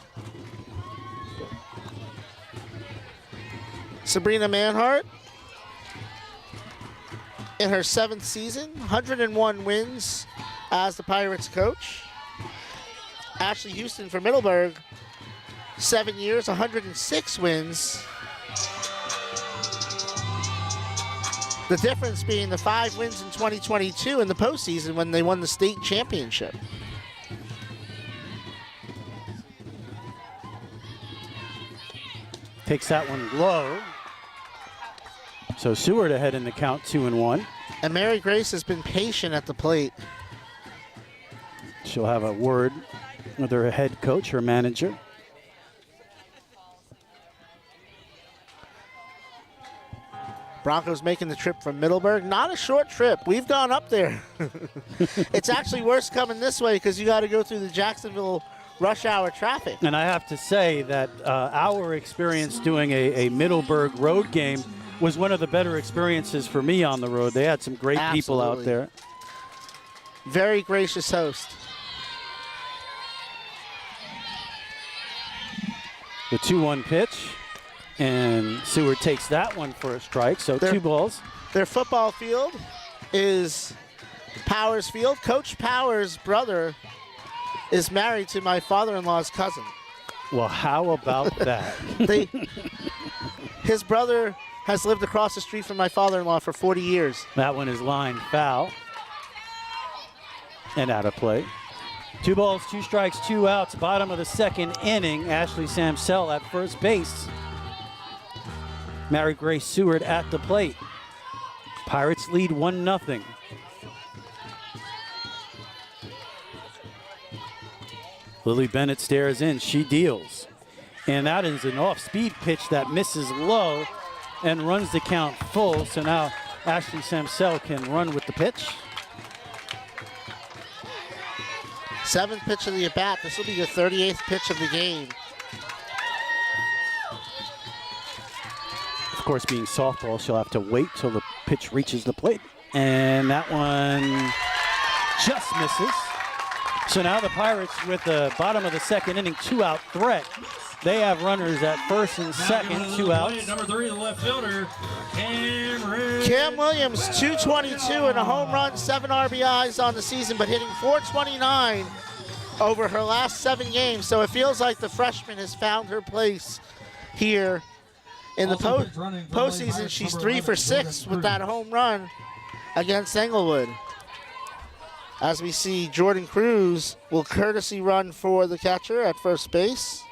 Sabrina Manhart, in her 7th season, 101 wins as the Pirates coach. Ashley Houston for Middleburg, 7 years, 106 wins. The difference being the 5 wins in 2022 in the postseason when they won the state championship. Takes that one low. So Seward ahead in the count, 2-1. And Mary Grace has been patient at the plate. She'll have a word with her head coach, her manager. Broncos making the trip from Middleburg. Not a short trip. We've gone up there. It's actually worse coming this way because you got to go through the Jacksonville rush hour traffic. And I have to say that our experience doing a Middleburg road game was one of the better experiences for me on the road. They had some great people out there. Very gracious host. The 2-1 pitch, and Seward takes that one for a strike, so 2 balls. Their football field is Powers Field. Coach Powers' brother is married to my father-in-law's cousin. Well, how about that? His brother has lived across the street from my father-in-law for 40 years. That one is line foul and out of play. 2 balls, 2 strikes, 2 outs. Bottom of the 2nd inning. Ashley Samsell at first base. Mary Grace Seward at the plate. Pirates lead 1-0. Lily Bennett stares in. She deals. And that is an off-speed pitch that misses low and runs the count full. So now Ashley Samsell can run with the pitch. 7th pitch of the at-bat. This will be the 38th pitch of the game. Of course, being softball, she'll have to wait till the pitch reaches the plate. And that one just misses. So now the Pirates, with the bottom of the 2nd inning, 2-out threat. They have runners at first and second, 2 outs. Number 3, the left fielder, Cam Williams, 222 and a home run, 7 RBIs on the season, but hitting .429 over her last 7 games. So it feels like the freshman has found her place here in the postseason. She's 3 for 6 with that home run against Englewood. As we see, Jordan Cruz will courtesy run for the catcher at first base.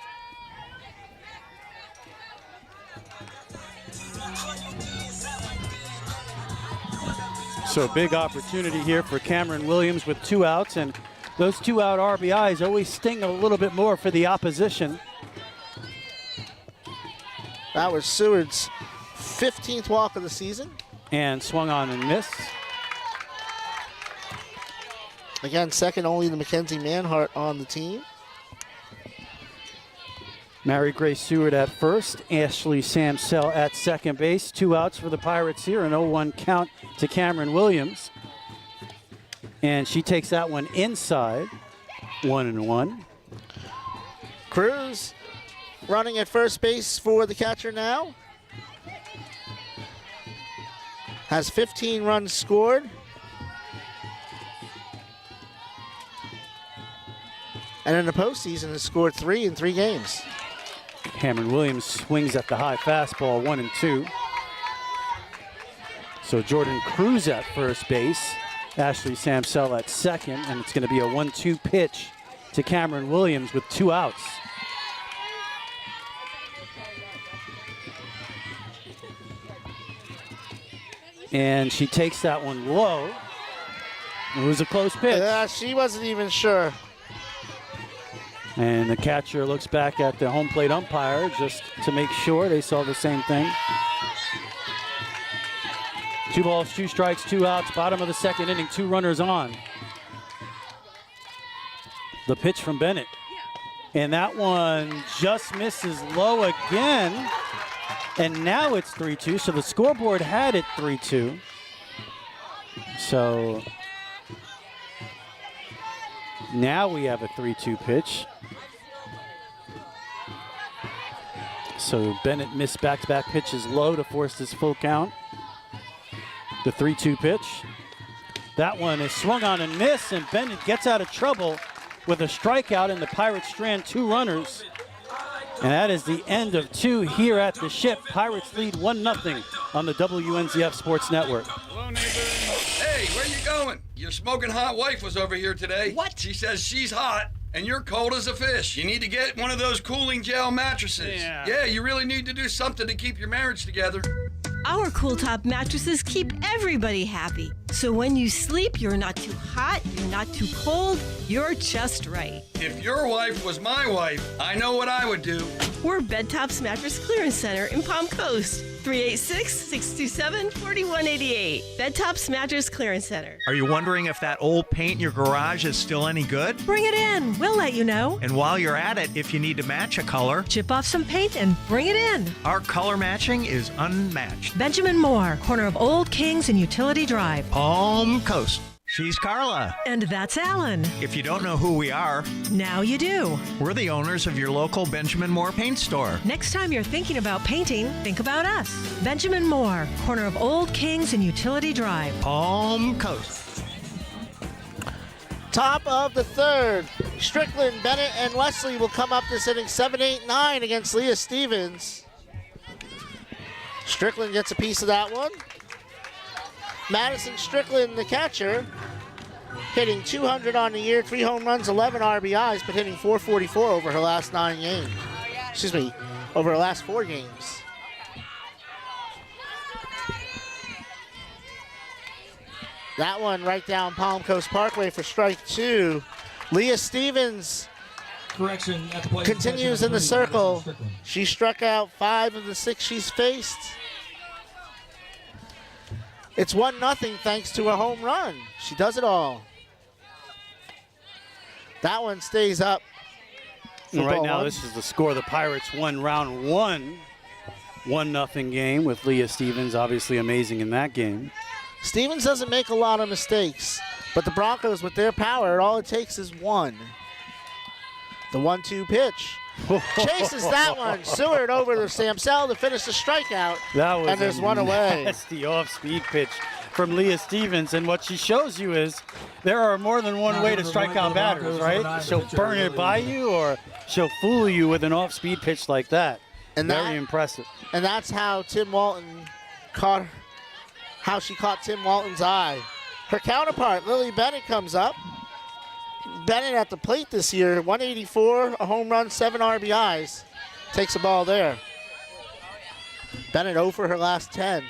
So big opportunity here for Cameron Williams with 2 outs, and those 2-out RBIs always sting a little bit more for the opposition. That was Seward's 15th walk of the season. And swung on and missed. Again, second only to Mackenzie Manhart on the team. Mary Grace Seward at first, Ashley Samsell at second base. 2 outs for the Pirates here, an 0-1 count to Cameron Williams. And she takes that one inside, 1-1. Cruz running at first base for the catcher now. Has 15 runs scored. And in the postseason has scored 3 in 3 games. Cameron Williams swings at the high fastball, 1-2. So Jordan Cruz at first base, Ashley Samsell at second, and it's going to be a 1-2 pitch to Cameron Williams with 2 outs. And she takes that one low. It was a close pitch. Yeah, she wasn't even sure. And the catcher looks back at the home plate umpire just to make sure they saw the same thing. 2 balls, 2 strikes, 2 outs. Bottom of the second inning, 2 runners on. The pitch from Bennett. And that one just misses low again. And now it's 3-2. So the scoreboard had it 3-2. So now we have a 3-2 pitch. So Bennett missed back-to-back pitches low to force this full count. The 3-2 pitch. That one is swung on and missed, and Bennett gets out of trouble with a strikeout, and the Pirates strand 2 runners. And that is the end of 2 here at the Ship. Pirates lead 1-0 on the WNZF Sports Network. Hey, where you going? Your smoking hot wife was over here today. What? She says she's hot, and you're cold as a fish. You need to get one of those cooling gel mattresses. Yeah, you really need to do something to keep your marriage together. Our Cool Top mattresses keep everybody happy. So when you sleep, you're not too hot, you're not too cold, you're just right. If your wife was my wife, I know what I would do. We're Bed Tops Mattress Clearance Center in Palm Coast. 386-627-4188. Bed Tops Mattress Clearance Center. Are you wondering if that old paint in your garage is still any good? Bring it in. We'll let you know. And while you're at it, if you need to match a color, chip off some paint and bring it in. Our color matching is unmatched. Benjamin Moore, corner of Old Kings and Utility Drive. Palm Coast. She's Carla. And that's Alan. If you don't know who we are, now you do. We're the owners of your local Benjamin Moore paint store. Next time you're thinking about painting, think about us. Benjamin Moore, corner of Old Kings and Utility Drive. Palm Coast. Top of the 3rd. Strickland, Bennett, and Wesley will come up this inning 7-8-9 against Leah Stevens. Strickland gets a piece of that one. Madison Strickland, the catcher, hitting 200 on the year, 3 home runs, 11 RBIs, but hitting .444 over her last 9 games. Excuse me, over her last 4 games. That one right down Palm Coast Parkway for strike 2. Leah Stevens correction at the plate continues in the circle. She struck out 5 of the 6 she's faced. It's 1-0 thanks to a home run. She does it all. That one stays up. Right now, this is the score. The Pirates won round 1. 1-0 game with Leah Stevens, obviously amazing in that game. Stevens doesn't make a lot of mistakes, but the Broncos, with their power, all it takes is 1. The 1-2 pitch. Chases that one. Seward over to Samsell to finish the strikeout. That was and there's one away. That's the off-speed pitch from Leah Stevens. And what she shows you is there are more than one way to strike out batters, right? She'll burn it by you or she'll fool you with an off-speed pitch like that. And very impressive. And that's how Tim Walton caught, how she caught Tim Walton's eye. Her counterpart, Lily Bennett, comes up. Bennett at the plate this year, 184, a home run, 7 RBIs. Takes the ball there. Bennett 0 for her last 10.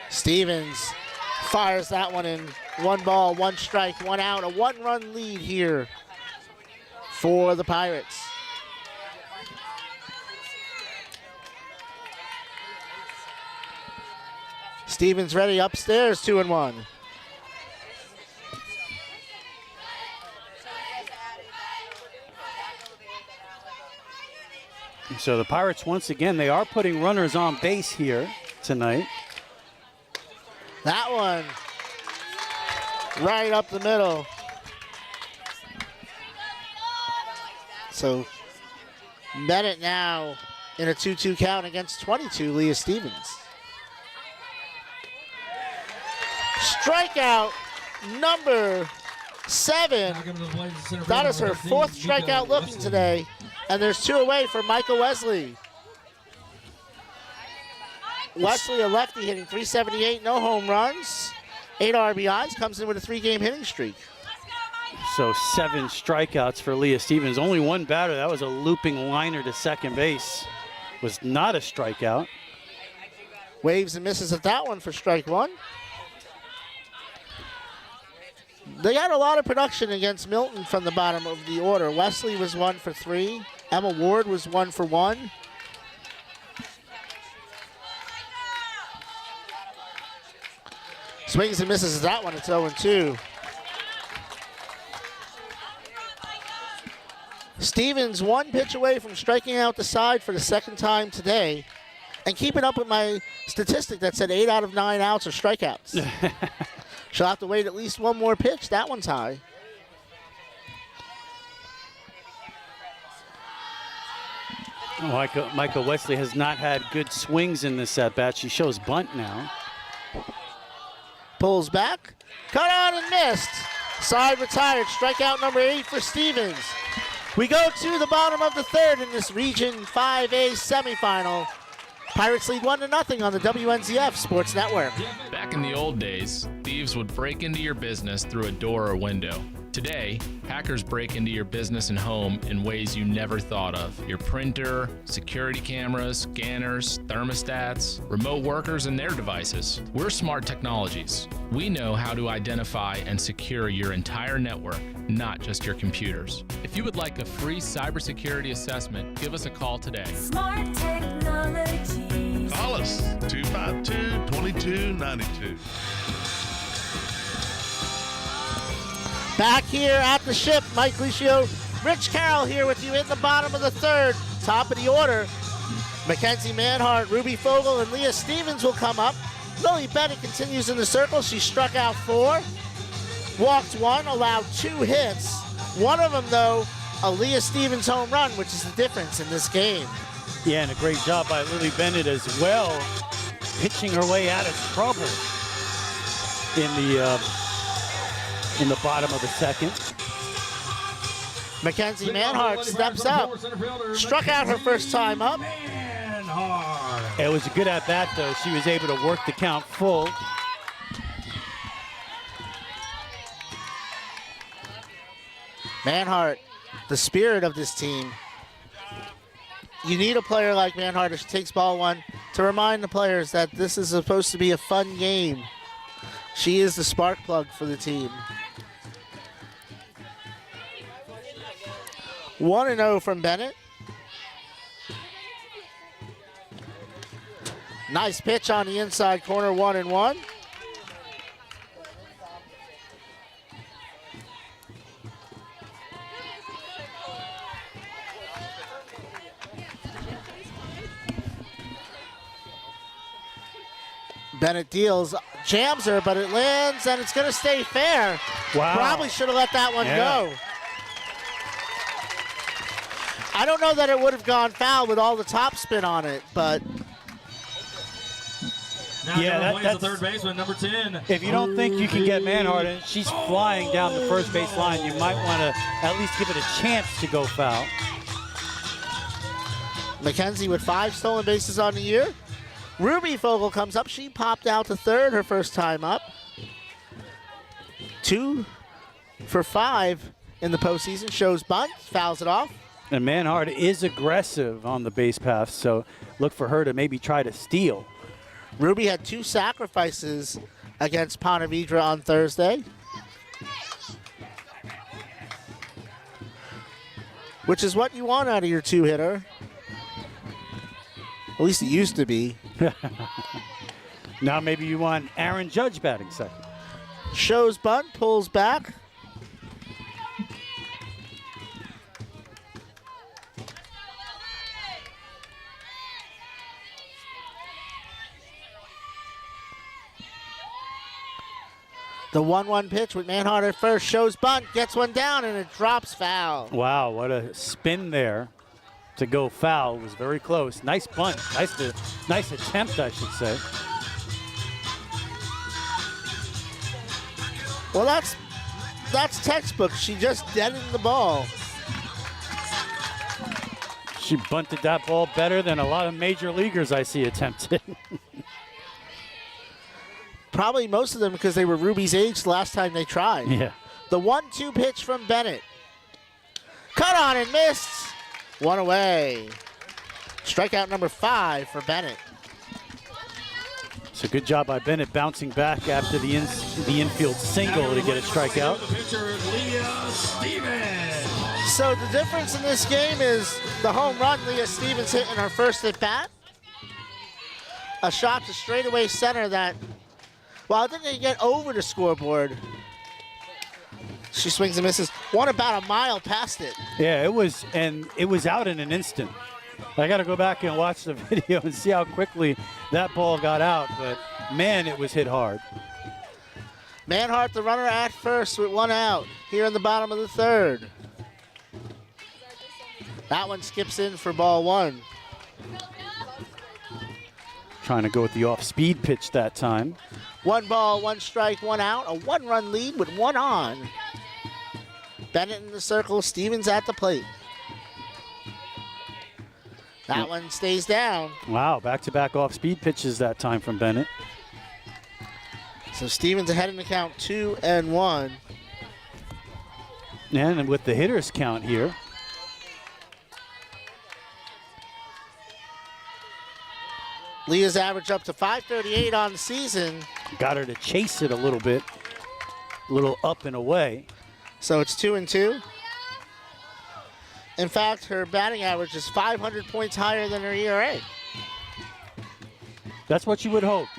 Stevens fires that one in. 1 ball, 1 strike, 1 out. A 1-run lead here for the Pirates. Stevens ready upstairs, 2-1. So the Pirates, once again, they are putting runners on base here tonight. That one right up the middle. So Bennett now in a 2-2 count against 22, Leah Stevens. Strikeout number 7. That is her 4th strikeout looking today. And there's 2 away for Micah Wesley. Wesley, a lefty, hitting .378, no home runs, 8 RBIs, comes in with a 3-game hitting streak. So 7 strikeouts for Leah Stevens. Only one batter. That was a looping liner to second base. Was not a strikeout. Waves and misses at that one for strike 1. They got a lot of production against Milton from the bottom of the order. Wesley was 1 for 3. Emma Ward was 1 for 1. Swings and misses at that one. It's 0-2. Stevens 1 pitch away from striking out the side for the 2nd time today, and keeping up with my statistic that said 8 out of 9 outs are strikeouts. She'll have to wait at least 1 more pitch. That one's high. Micah Wesley has not had good swings in this at-bat. She shows bunt now. Pulls back, cut on and missed. Side retired, strikeout number 8 for Stevens. We go to the bottom of the 3rd in this Region 5A semifinal. Pirates lead 1-0 on the WNZF Sports Network. Back in the old days, thieves would break into your business through a door or window. Today, hackers break into your business and home in ways you never thought of. Your printer, security cameras, scanners, thermostats, remote workers, and their devices. We're Smart Technologies. We know how to identify and secure your entire network, not just your computers. If you would like a free cybersecurity assessment, give us a call today. Smart Technologies. Call us, 252-2292. Back here at the ship, Mike Lucio, Rich Carroll here with you in the bottom of the 3rd. Top of the order, Mackenzie Manhart, Ruby Fogel, and Leah Stevens will come up. Lily Bennett continues in the circle. She struck out 4, walked 1, allowed 2 hits. One of them, though, a Leah Stevens home run, which is the difference in this game. Yeah, and a great job by Lily Bennett as well, pitching her way out of trouble in the bottom of the 2nd. Mackenzie Manhart steps up, struck out her first time up. It was a good at-bat, though. She was able to work the count full. Manhart, the spirit of this team. You need a player like Manhart if she takes ball 1 to remind the players that this is supposed to be a fun game. She is the spark plug for the team. 1-0 from Bennett. Nice pitch on the inside corner, 1-1. Bennett deals, jams her, but it lands, and it's going to stay fair. Wow. Probably should have let that one go. I don't know that it would have gone foul with all the top spin on it, but... Now that's the 3rd baseman, number 10. If you don't think you can get Manhart and she's flying down the first base line, you might want to at least give it a chance to go foul. Mackenzie with 5 stolen bases on the year. Ruby Fogel comes up. She popped out to 3rd her first time up. 2 for 5 in the postseason. Shows bunt, fouls it off. And Manhart is aggressive on the base path, so look for her to maybe try to steal. Ruby had 2 sacrifices against Ponte Vedra on Thursday, which is what you want out of your 2-hitter. At least it used to be. Now maybe you want Aaron Judge batting second. Shows bunt, pulls back. The 1-1 pitch with Manhart at first, shows bunt, gets one down, and it drops foul. Wow, what a spin there to go foul. It was very close. Nice bunt. Nice attempt, I should say. Well, that's that's textbook. She just deadened the ball. She bunted that ball better than a lot of major leaguers I see attempted. Probably most of them because they were Ruby's age the last time they tried. Yeah. The 1-2 pitch from Bennett. Cut on and missed. One away. Strikeout number 5 for Bennett. So good job by Bennett bouncing back after the infield single to get a strikeout. So the difference in this game is the home run Leah Stevens hit in her first at bat. A shot to straightaway center that, well, I think they get over the scoreboard. She swings and misses. One about a mile past it. Yeah, it was out in an instant. I got to go back and watch the video and see how quickly that ball got out, but man, it was hit hard. Manhart, the runner at first with one out here in the bottom of the third. That one skips in for ball 1. Trying to go with the off-speed pitch that time. 1 ball, 1 strike, 1 out. A 1-run lead with 1 on. Bennett in the circle, Stevens at the plate. That one stays down. Wow, back-to-back off-speed pitches that time from Bennett. So Stevens ahead in the count 2-1. And with the hitters count here. Leah's average up to .538 on the season. Got her to chase it a little bit. A little up and away. So it's 2-2. In fact, her batting average is 500 points higher than her ERA. That's what you would hope.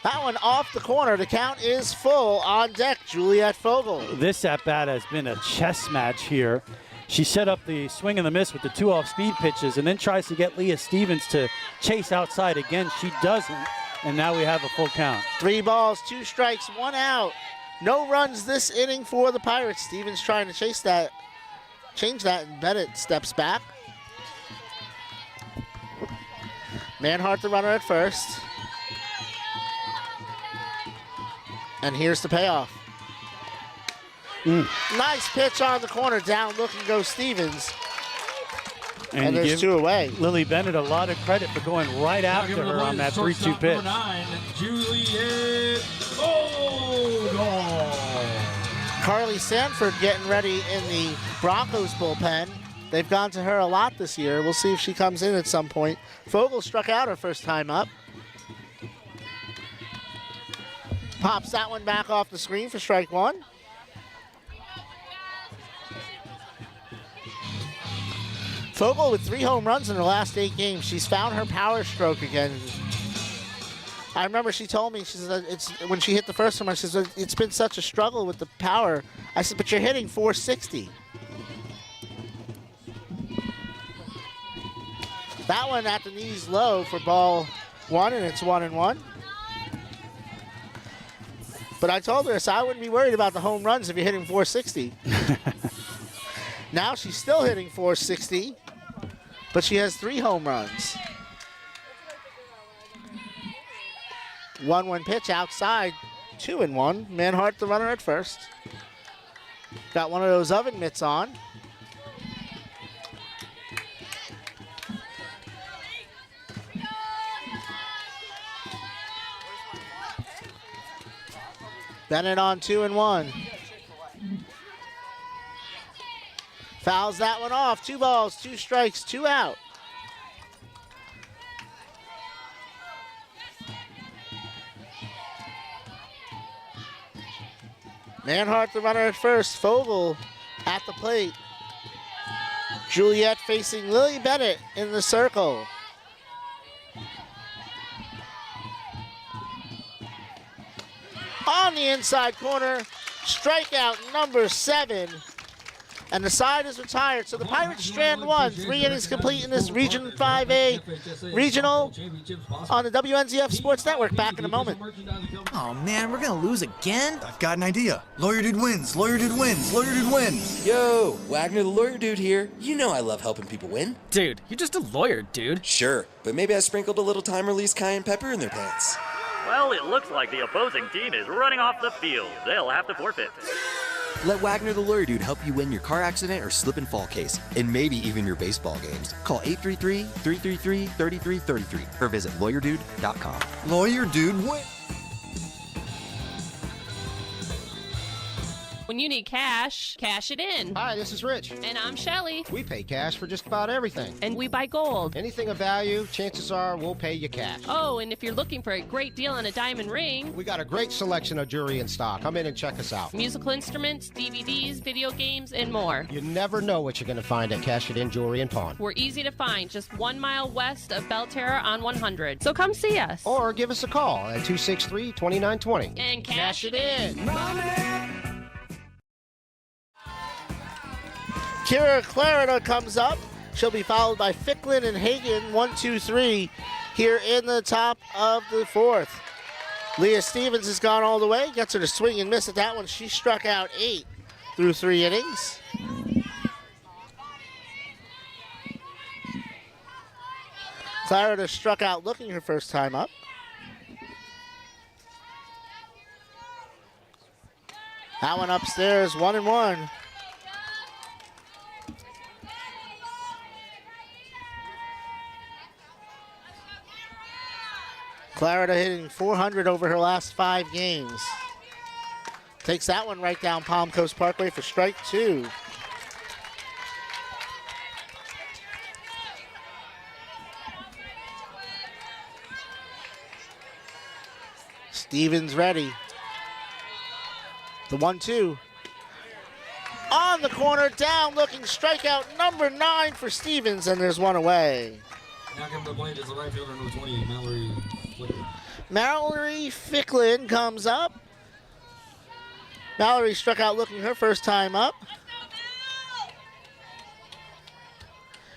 That one off the corner. The count is full. On deck, Juliet Fogel. This at-bat has been a chess match here. She set up the swing and the miss with the 2 off-speed pitches and then tries to get Leah Stevens to chase outside again. She doesn't, and now we have a full count. 3 balls, 2 strikes, 1 out. No runs this inning for the Pirates. Stevens trying to change that, and Bennett steps back. Manhart, the runner at first. And here's the payoff. Nice pitch on the corner, down looking goes Stevens. And there's 2 away. Lily Bennett a lot of credit for going right after her on that 3-2 pitch. 9, Juliet Fogel. Carly Sanford getting ready in the Broncos bullpen. They've gone to her a lot this year. We'll see if she comes in at some point. Fogel struck out her first time up. Pops that one back off the screen for strike 1. Fogel with 3 home runs in her last 8 games. She's found her power stroke again. I remember she told me, she said, when she hit the first one, she said, it's been such a struggle with the power. I said, but you're hitting 460. That one at the knees low for ball 1, and it's 1-1. But I told her, so I wouldn't be worried about the home runs if you're hitting 460. Now she's still hitting 460, but she has 3 home runs. 1-1 pitch outside, 2-1. Manhart, the runner at first. Got one of those oven mitts on. Bennett on 2-1. Fouls that one off. 2 balls, 2 strikes, 2 out. Manhart, the runner at first. Fogel at the plate. Juliet facing Lily Bennett in the circle. On the inside corner, strikeout number 7. And the side is retired. So the Pirates strand 1. 3 innings complete in this Region 5A Regional on the WNZF Sports Network. Back in a moment. Oh, man, we're going to lose again? I've got an idea. Lawyer Dude wins. Lawyer Dude wins. Lawyer Dude wins. Yo, Wagner the Lawyer Dude here. You know I love helping people win. Dude, you're just a lawyer, dude. Sure, but maybe I sprinkled a little time-release cayenne pepper in their pants. Well, it looks like the opposing team is running off the field. They'll have to forfeit. Let Wagner the Lawyer Dude help you win your car accident or slip and fall case, and maybe even your baseball games. Call 833-333-3333 or visit lawyerdude.com. Lawyer Dude wins. When you need cash, cash it in. Hi, this is Rich. And I'm Shelly. We pay cash for just about everything. And we buy gold. Anything of value, chances are we'll pay you cash. Oh, and if you're looking for a great deal on a diamond ring, We got a great selection of jewelry in stock. Come in and check us out. musical instruments, DVDs, video games, and more. You never know what you're going to find at Cash It In Jewelry and Pawn. We're easy to find, just 1 mile west of Belterra on 100. So come see us. Or give us a call at 263-2920. And cash it in. Kira Clarida comes up. She'll be followed by Ficklin and Hagen, 1, 2, 3, here in the top of the fourth. Leah Stevens has gone all the way, gets her to swing and miss at that one. She struck out 8 through 3 innings. Clarida struck out looking her first time up. That one upstairs, 1-1. Clarida hitting 400 over her last 5 games. Takes that one right down Palm Coast Parkway for strike 2. Stevens ready. The 1-2. On the corner, down looking, strikeout number 9 for Stevens, and there's one away. Now coming to the plate is the right fielder, number 20, Mallory Flicker. Mallory Ficklin comes up. Mallory struck out looking her first time up.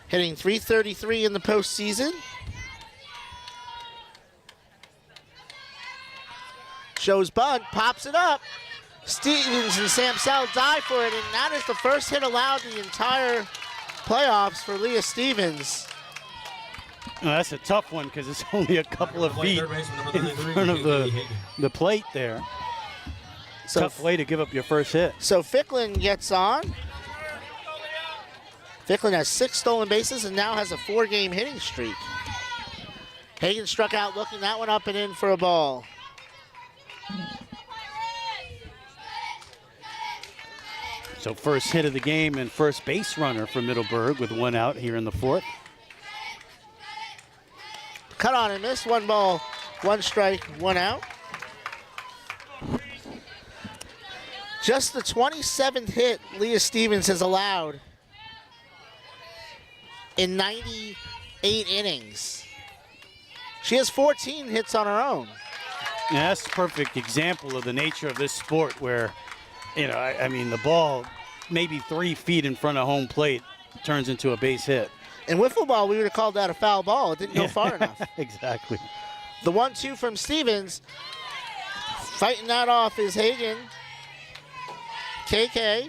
Hitting .333 in the postseason. Shows bunt, pops it up. Stevens and Sam Sell die for it, and that is the first hit allowed the entire playoffs for Leah Stevens. Oh, that's a tough one because it's only a couple of feet in front of the plate there. So tough way to give up your first hit. So Ficklin gets on. Ficklin has 6 stolen bases and now has a 4-game hitting streak. Hagen struck out looking, that one up and in for a ball. So first hit of the game and first base runner for Middleburg with 1 out here in the 4th. Cut on and missed, 1 ball, 1 strike, 1 out. Just the 27th hit Leah Stevens has allowed in 98 innings. She has 14 hits on her own. Yeah, that's a perfect example of the nature of this sport where, you know, I mean, the ball maybe 3 feet in front of home plate turns into a base hit. In wiffle ball, we would have called that a foul ball. It didn't go far enough. Exactly. The 1-2 from Stevens. Fighting that off is Hagen. KK.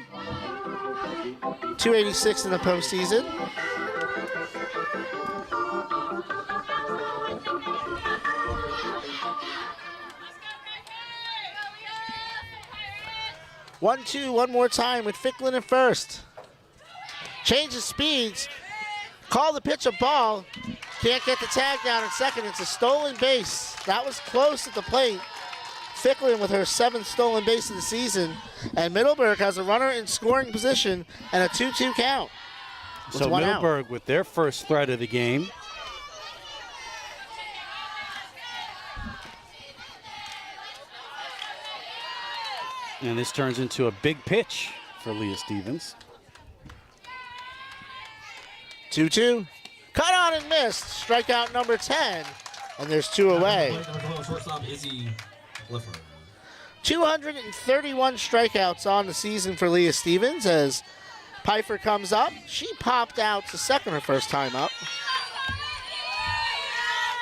286 in the postseason. One more time with Ficklin at first. Changes speeds. Call the pitch a ball. Can't get the tag down in second. It's a stolen base. That was close at the plate. Ficklin with her 7th stolen base of the season. And Middleburg has a runner in scoring position and a 2-2 count. So Middleburg with their first threat of the game. And this turns into a big pitch for Leah Stevens. 2-2. Cut on and missed. Strikeout number 10. And there's 2 away. Shortstop Izzy Clifford. 231 strikeouts on the season for Leah Stevens as Pfeiffer comes up. She popped out to second her first time up.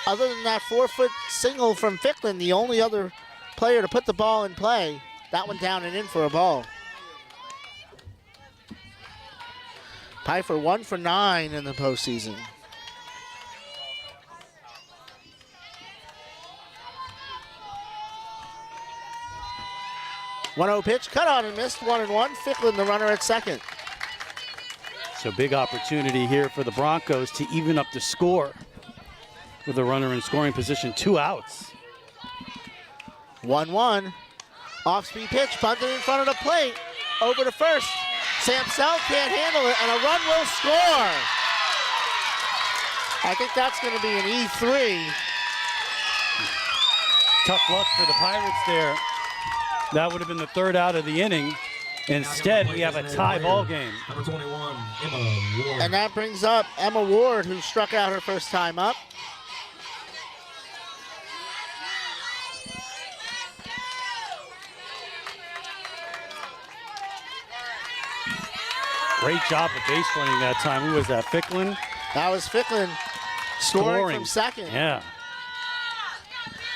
Other than that 4-foot single from Ficklin, the only other player to put the ball in play. That one down and in for a ball. Pfeiffer 1 for 9 in the postseason. 1-0 pitch, cut on and missed, 1-1. Ficklin, the runner at second. So big opportunity here for the Broncos to even up the score with a runner in scoring position, 2 outs. 1-1. Off-speed pitch, punted in front of the plate. Over to first. Samsel can't handle it, and a run will score. I think that's going to be an E3. Tough luck for the Pirates there. That would have been the 3rd out of the inning. Instead, we have a tie ball game. Number 21, Emma Ward. And that brings up Emma Ward, who struck out her first time up. Great job of base running that time. Who was that, Ficklin? That was Ficklin scoring from second. Yeah.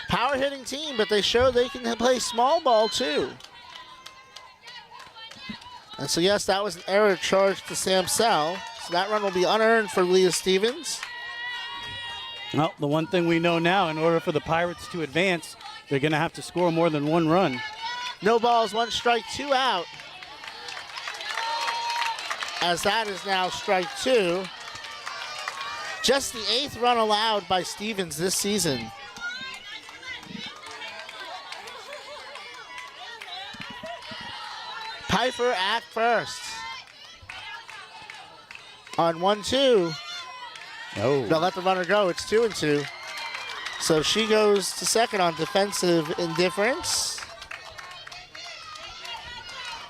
Power hitting team, but they show they can play small ball too. And so yes, that was an error charged to Samsel. So that run will be unearned for Leah Stevens. Well, the one thing we know now, in order for the Pirates to advance, they're going to have to score more than 1 run. No balls, 1 strike, 2 out. As that is now strike 2. Just the 8th run allowed by Stevens this season. Pfeiffer at first. On 1-2. Oh. They'll let the runner go. It's 2-2. So she goes to second on defensive indifference.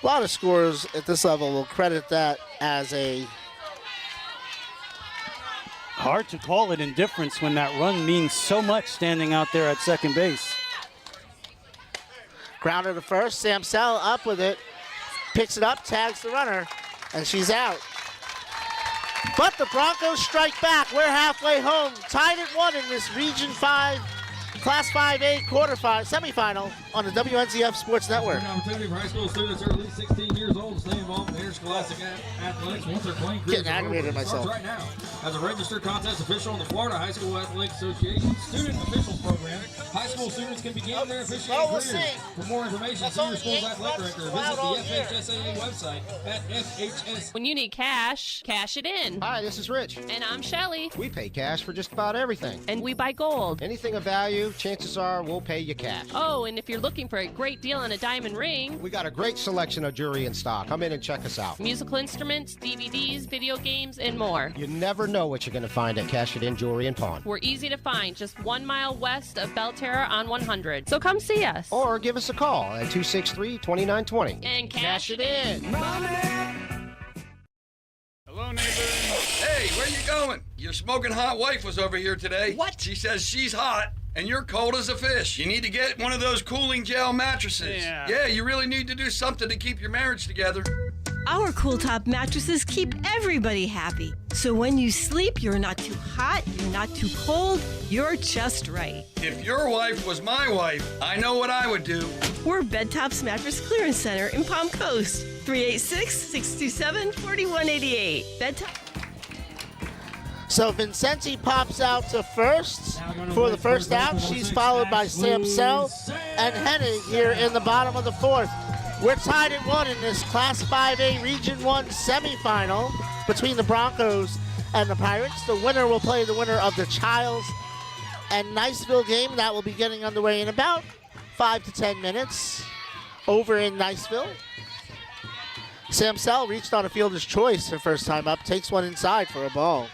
A lot of scorers at this level will credit that as a... Hard to call it indifference when that run means so much standing out there at second base. Grounder to first. Samsel up with it. Picks it up, tags the runner, and she's out. But the Broncos strike back. We're halfway home. Tied at 1 in this Region 5 Class 5A semifinal on the WNZF Sports Network. An opportunity for high school students who are at least 16 years old to stay involved in interscholastic athletics once their playing career Getting aggravated myself. starts right now. As a registered contest official in the Florida High School Athletic Association Student Officials Program, high school students can begin their officiating careers. For more information, see your school's athletic director or visit the FHSAA website at FHS. When you need cash, cash it in. Hi, this is Rich. And I'm Shelly. We pay cash for just about everything. And we buy gold. Anything of value, chances are we'll pay you cash. Oh, and if you're looking for a great deal on a diamond ring, We got a great selection of jewelry in stock. Come in and check us out. musical instruments, DVDs, video games, and more. You never know what you're going to find at Cash It In Jewelry and Pawn. We're easy to find, just 1 mile west of Belterra on 100. So come see us. Or give us a call at 263-2920. And cash it in. Hello, neighbor. Hey, where you going? Your smoking hot wife was over here today. What? She says she's hot, and you're cold as a fish. You need to get one of those cooling gel mattresses. Yeah, you really need to do something to keep your marriage together. Our Cool Top mattresses keep everybody happy. So when you sleep, you're not too hot, you're not too cold, you're just right. If your wife was my wife, I know what I would do. We're Bed Tops Mattress Clearance Center in Palm Coast. 386-627-4188. Bed Top. So Vincenti pops out to first for the first out. She's followed by Samsel and Hennig here in the bottom of the 4th. We're tied at 1 in this Class 5A Region 1 semifinal between the Broncos and the Pirates. The winner will play the winner of the Childs and Niceville game. That will be getting underway in about 5 to 10 minutes over in Niceville. Samsel reached on a fielder's choice her first time up, takes one inside for a ball.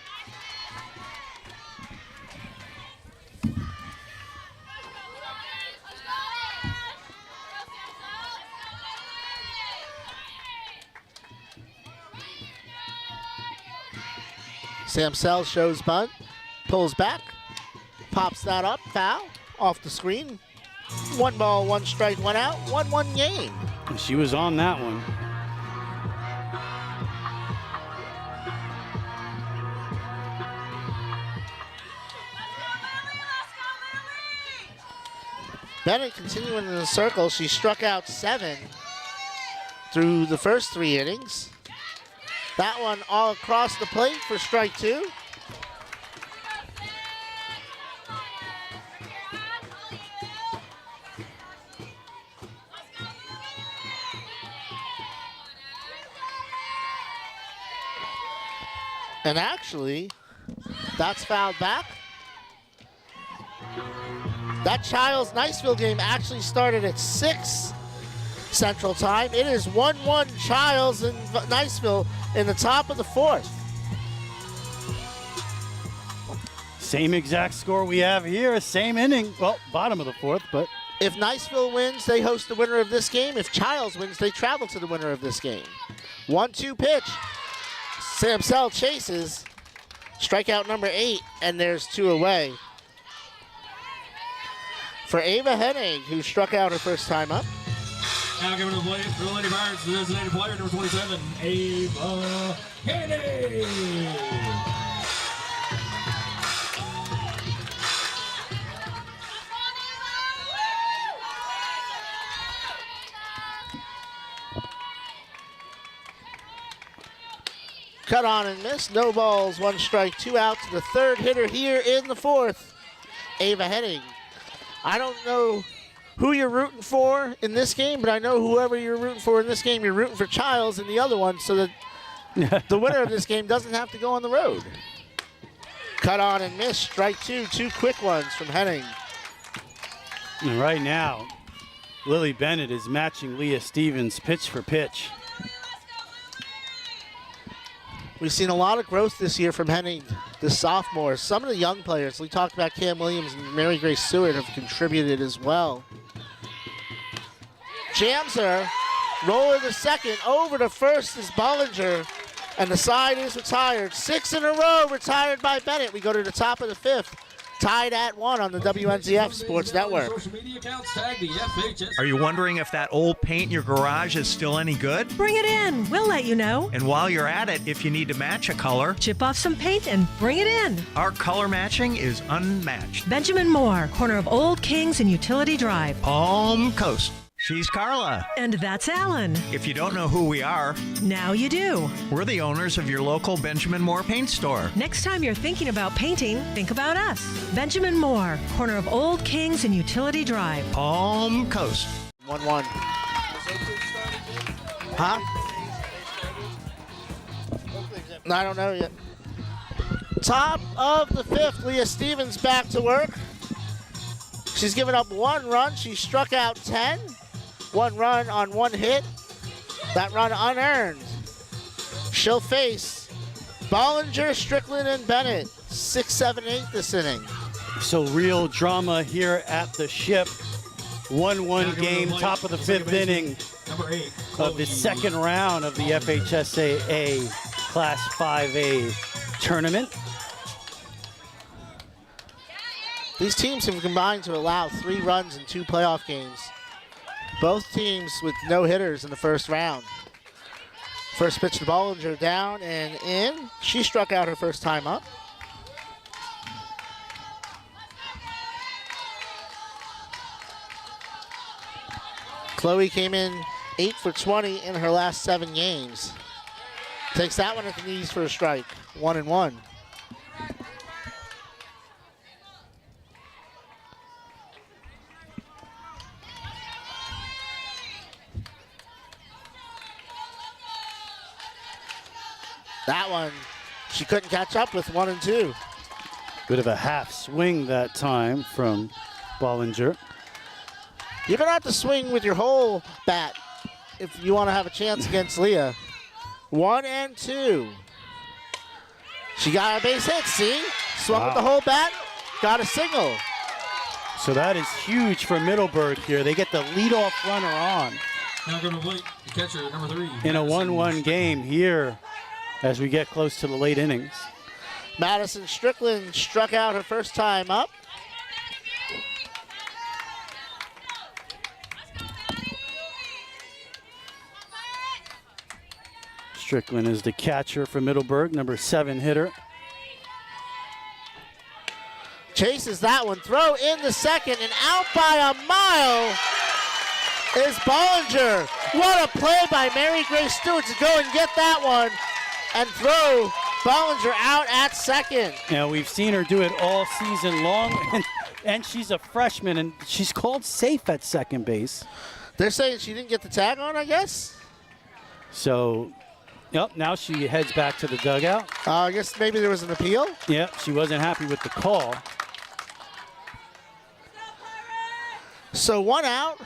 Samsel shows bunt, pulls back, pops that up, foul, off the screen. 1 ball, 1 strike, 1 out, 1-1 game. She was on that one. Bennett continuing in the circle. She struck out 7 through the first 3 innings. That one all across the plate for strike 2. And actually, that's fouled back. That Childs-Niceville game actually started at 6 Central Time. It is 1-1 Childs and Niceville in the top of the 4th. Same exact score we have here, same inning. Well, bottom of the 4th, but if Niceville wins, they host the winner of this game. If Childs wins, they travel to the winner of this game. 1-2 pitch. Samsell chases. Strikeout number 8, and there's 2 away. For Ava Hennig, who struck out her first time up. Now giving the play for the Lady Pirates, the designated player, number 27, Ava Hennig. Cut on and miss. No balls, 1 strike, 2 outs. The third hitter here in the 4th, Ava Hennig. I don't know who you're rooting for in this game, but I know whoever you're rooting for in this game, you're rooting for Childs in the other one so that the winner of this game doesn't have to go on the road. Cut on and miss. Strike 2. 2 quick ones from Hennig. And right now, Lily Bennett is matching Leah Stevens pitch for pitch. We've seen a lot of growth this year from Hennig, the sophomore. Some of the young players, we talked about Cam Williams and Mary Grace Stewart, have contributed as well. Jams her, roller to second, over to first is Bollinger, and the side is retired. 6 in a row retired by Bennett. We go to the top of the 5th, tied at 1 on the WNZF Sports Network. Are you wondering if that old paint in your garage is still any good? Bring it in. We'll let you know. And while you're at it, if you need to match a color, chip off some paint and bring it in. Our color matching is unmatched. Benjamin Moore, corner of Old Kings and Utility Drive. Palm Coast. She's Carla. And that's Alan. If you don't know who we are, now you do. We're the owners of your local Benjamin Moore paint store. Next time you're thinking about painting, think about us. Benjamin Moore, corner of Old Kings and Utility Drive. Palm Coast. 1-1. Huh? I don't know yet. Top of the 5th, Leah Stevens back to work. She's given up 1 run. She struck out 10. 1 run on 1 hit. That run unearned. She'll face Bollinger, Strickland, and Bennett. 6, 7, 8 this inning. So real drama here at the Ship. 1-1 game, top of the 5th inning of the 2nd round of the FHSAA Class 5A tournament. These teams have combined to allow 3 runs in 2 playoff games. Both teams with no hitters in the first round. First pitch to Bollinger, down and in. She struck out her first time up. Chloe came in 8 for 20 in her last 7 games. Takes that one at the knees for a strike. 1-1. That one, she couldn't catch up with 1 and 2. Bit of a half swing that time from Bollinger. You're going to have to swing with your whole bat if you want to have a chance against Leah. 1 and 2. She got a base hit, see? Swung with the whole bat, got a single. So that is huge for Middleburg here. They get the leadoff runner on. Now going to play the catcher, number 3. In a 1-1 game here as we get close to the late innings. Madison Strickland struck out her first time up. Strickland is the catcher for Middleburg, number 7 hitter. Chases that one, throw in the second, and out by a mile is Bollinger. What a play by Mary Grace Stewart to go and get that one and throw Bollinger out at second. Now, we've seen her do it all season long, and she's a freshman, and she's called safe at second base. They're saying she didn't get the tag on, I guess? So Yep, now she heads back to the dugout. I guess maybe there was an appeal. Yep, she wasn't happy with the call. So 1 out,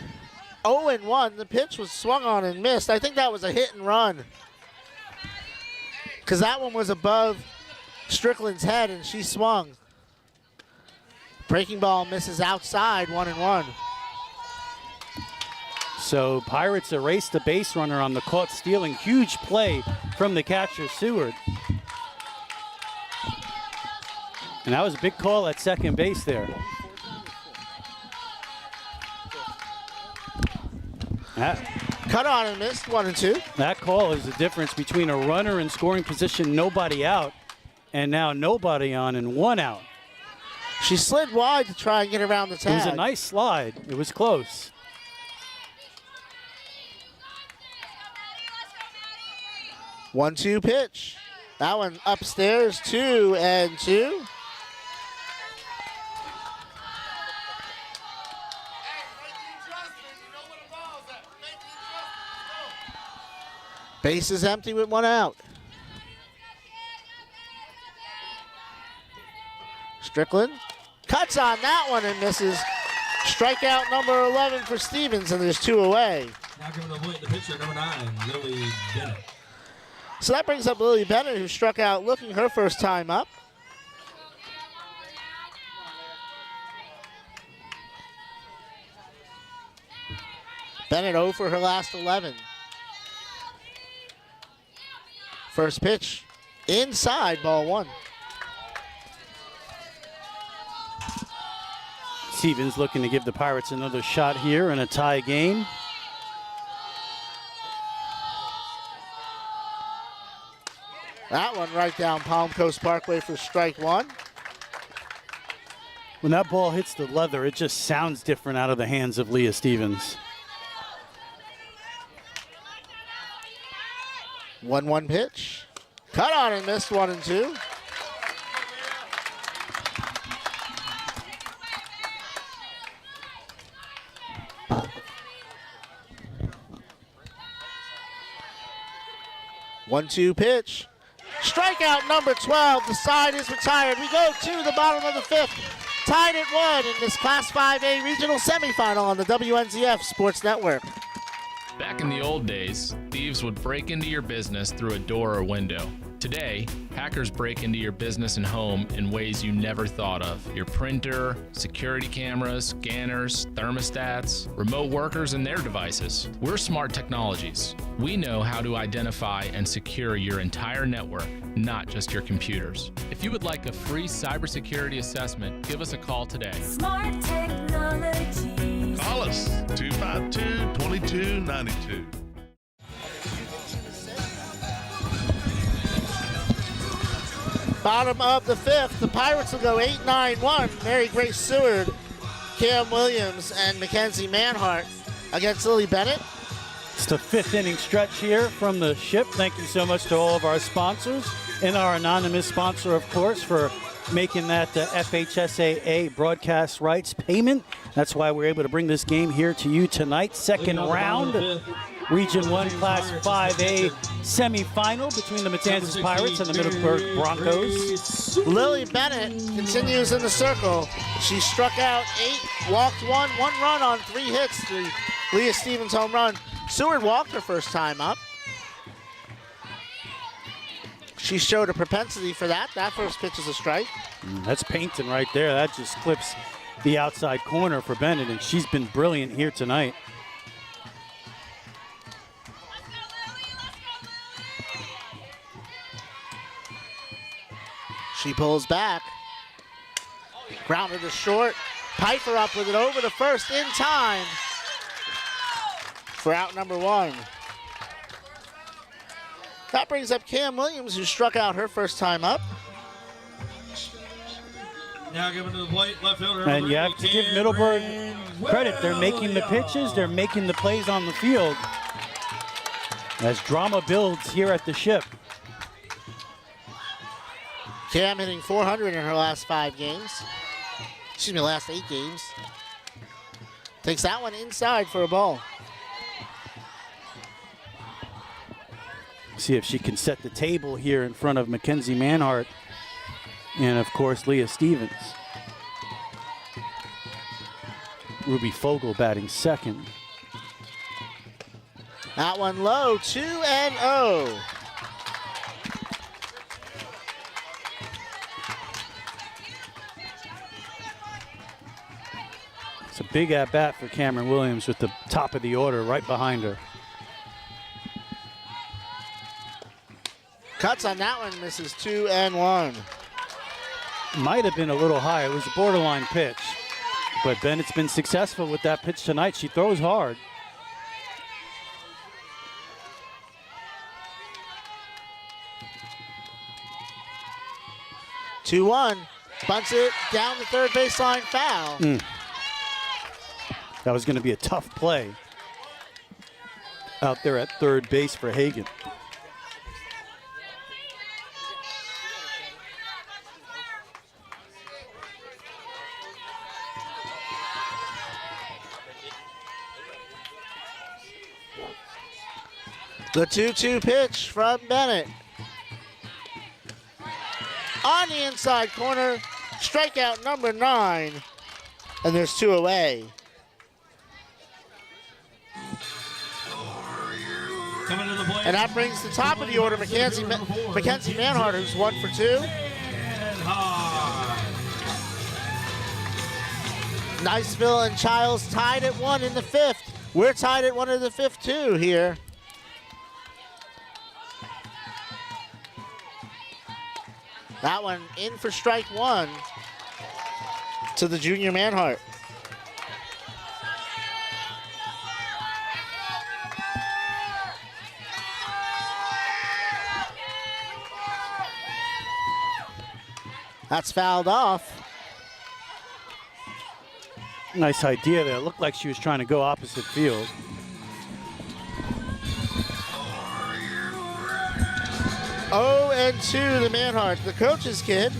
0-1. The pitch was swung on and missed. I think that was a hit and run, because that one was above Strickland's head and she swung. Breaking ball misses outside, 1-1. So Pirates erased the base runner on the caught stealing. Huge play from the catcher, Seward. And that was a big call at second base there. Cut on and missed, 1-2. That call is the difference between a runner in scoring position, nobody out, and now nobody on and 1 out. She slid wide to try and get around the tag. It was a nice slide. It was close. 1-2 pitch. That one upstairs, 2-2. Base is empty with 1 out. Strickland cuts on that one and misses. Strikeout number 11 for Stevens, and there's 2 away. Now giving the point, the pitcher, number 9, Lily Bennett. So that brings up Lily Bennett, who struck out looking her first time up. Bennett 0 for her last 11. First pitch, inside, ball 1. Stevens looking to give the Pirates another shot here in a tie game. That one right down Palm Coast Parkway for strike 1. When that ball hits the leather, it just sounds different out of the hands of Leah Stevens. 1-1 pitch. Cut on and missed, 1-2. One-two pitch. Strikeout number 12. The side is retired. We go to the bottom of the 5th. Tied at 1 in this Class 5A regional semifinal on the WNZF Sports Network. Back in the old days, thieves would break into your business through a door or window. Today, hackers break into your business and home in ways you never thought of. Your printer, security cameras, scanners, thermostats, remote workers, and their devices. We're Smart Technologies. We know how to identify and secure your entire network, not just your computers. If you would like a free cybersecurity assessment, give us a call today. Smart technology. Call us, 252-2292. Bottom of the 5th, the Pirates will go 8-9-1. Mary Grace Seward, Cam Williams, and Mackenzie Manhart against Lily Bennett. It's the 5th inning stretch here from the ship. Thank you so much to all of our sponsors and our anonymous sponsor, of course, for making that FHSAA broadcast rights payment. That's why we're able to bring this game here to you tonight. Second round, Region 1 Class 5A semifinal between the Matanzas Pirates and the Middleburg Broncos. Lily Bennett continues in the circle. She struck out 8, walked 1 run on 3 hits. The Leah Stevens home run. Seward walked her first time up. She showed a propensity for that. That first pitch is a strike. That's painting right there. That just clips the outside corner for Bennett, and she's been brilliant here tonight. She pulls back. Grounded to short. Piper up with it over to first in time for out number 1. That brings up Cam Williams, who struck out her first time up. Now given to the plate, left fielder. And you have to give Middleburg credit. They're making the pitches. They're making the plays on the field as drama builds here at the ship. Cam hitting 400 in her last 5 games. Excuse me, last 8 games. Takes that one inside for a ball. See if she can set the table here in front of Mackenzie Manhart and, of course, Leah Stevens. Ruby Fogel batting second. That one low, 2-0. It's a big at-bat for Cameron Williams with the top of the order right behind her. Cuts on that one, misses 2-1. Might have been a little high. It was a borderline pitch. But Bennett's been successful with that pitch tonight. She throws hard. Two-one. Bunts it down the third baseline, foul. That was going to be a tough play out there at third base for Hagan. The 2-2 pitch from Bennett. On the inside corner, strikeout number 9, and there's 2 away. And that brings the top of the order, Mackenzie Manhart, who's 1 for 2. Niceville and Childs tied at 1 in the 5th. We're tied at 1 in the 5th too here. That one in for strike 1 to the junior Manhart. That's fouled off. Nice idea there. It looked like she was trying to go opposite field. Oh, and 2 the Manhart, the coach's kid.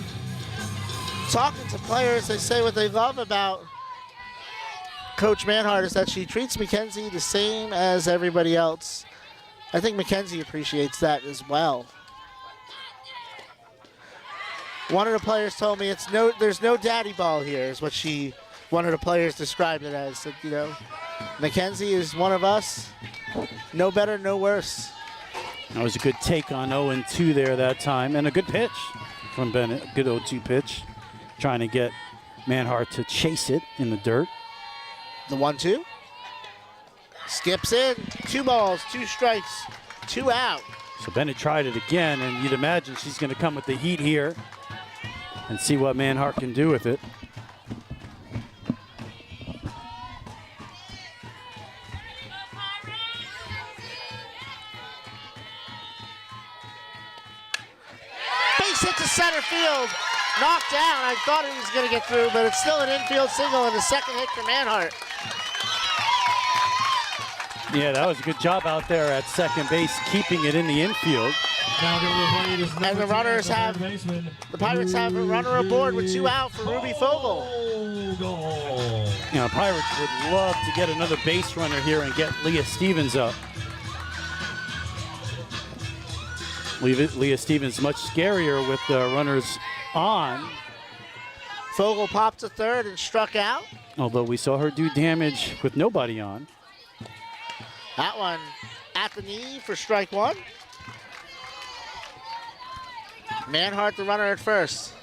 Talking to players, they say what they love about Coach Manhart is that she treats Mackenzie the same as everybody else. I think Mackenzie appreciates that as well. One of the players told me there's no daddy ball here, is what one of the players described it as. That, you know, Mackenzie is one of us, no better, no worse. That was a good take on 0-2 there that time, and a good pitch from Bennett. A good 0-2 pitch, trying to get Manhart to chase it in the dirt. The 1-2. Skips in. 2 balls, 2 strikes, 2 out. So Bennett tried it again, and you'd imagine she's going to come with the heat here and see what Manhart can do with it. Base hit to center field. Knocked down. I thought he was going to get through, but it's still an infield single and the second hit for Manhart. Yeah, that was a good job out there at second base, keeping it in the infield. And the runners have, the Pirates have a runner aboard with 2 out for Ruby Fogel. You know, Pirates would love to get another base runner here and get Leah Stevens up. Leah Stevens much scarier with the runners on. Fogel popped to third and struck out. Although we saw her do damage with nobody on. That one at the knee for strike 1. Manhart, the runner at first.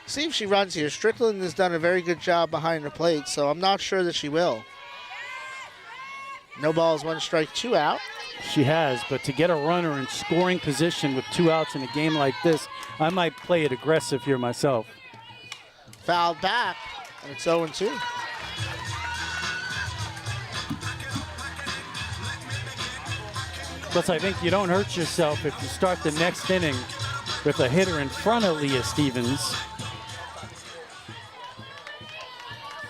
See if she runs here. Strickland has done a very good job behind the plate, so I'm not sure that she will. No balls, 1 strike, 2 out. She has, but to get a runner in scoring position with 2 outs in a game like this, I might play it aggressive here myself. Fouled back, and it's 0-2. Plus, I think you don't hurt yourself if you start the next inning with a hitter in front of Leah Stevens.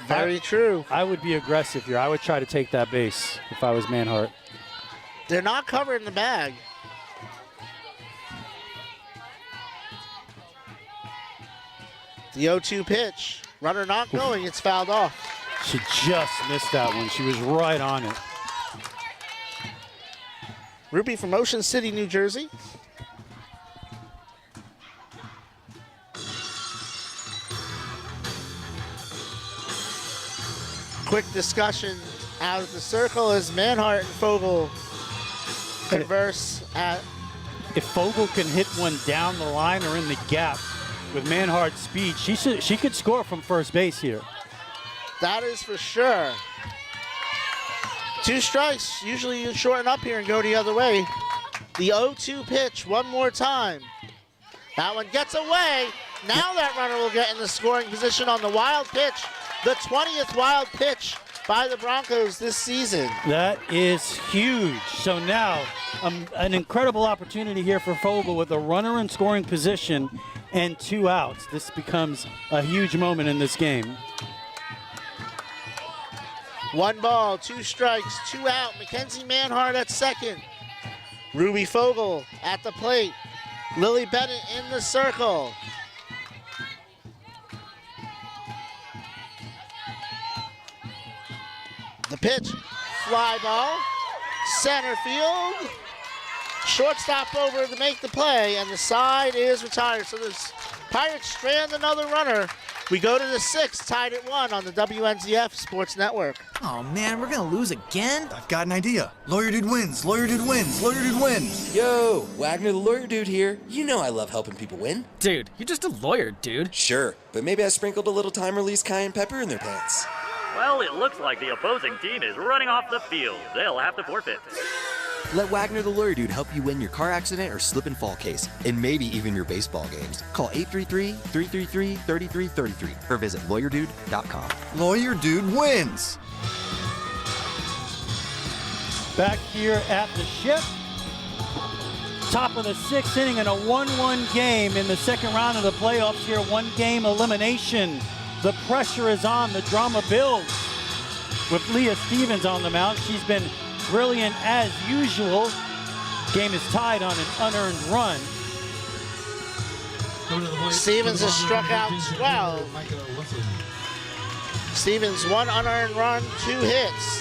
Very true. I would be aggressive here. I would try to take that base if I was Manhart. They're not covering the bag. The 0-2 pitch. Runner not going. It's fouled off. She just missed that one. She was right on it. Ruby from Ocean City, New Jersey. Quick discussion out of the circle as Manhart and Fogel converse at. If Fogel can hit one down the line or in the gap with Manhart's speed, she could score from first base here. That is for sure. 2 strikes. Usually you shorten up here and go the other way. The 0-2 pitch one more time. That one gets away. Now that runner will get in the scoring position on the wild pitch. The 20th wild pitch by the Broncos this season. That is huge. So now an incredible opportunity here for Fogel with a runner in scoring position and 2 outs. This becomes a huge moment in this game. 1 ball, 2 strikes, 2 out. Mackenzie Manhart at second. Ruby Fogel at the plate. Lily Bennett in the circle. The pitch, fly ball, center field. Shortstop over to make the play, and the side is retired. So the Pirates strand another runner. We go to the 6th, tied at 1 on the WNZF Sports Network. Oh man, we're gonna lose again? I've got an idea. Lawyer Dude wins. Lawyer Dude wins. Lawyer Dude wins. Yo, Wagner the Lawyer Dude here. You know I love helping people win. Dude, you're just a lawyer, dude. Sure, but maybe I sprinkled a little time-release cayenne pepper in their pants. Well, it looks like the opposing team is running off the field. They'll have to forfeit. Let Wagner the Lawyer Dude help you win your car accident or slip and fall case, and maybe even your baseball games. Call 833-333-3333 or visit lawyerdude.com. Lawyer Dude wins. Back here at the Ship. Top of the 6th inning in a 1-1 game in the second round of the playoffs here. 1-game elimination. The pressure is on. The drama builds with Leah Stevens on the mound. She's been brilliant as usual. Game is tied on an unearned run. Stevens has struck out 12. Stevens 1 unearned run, 2 hits.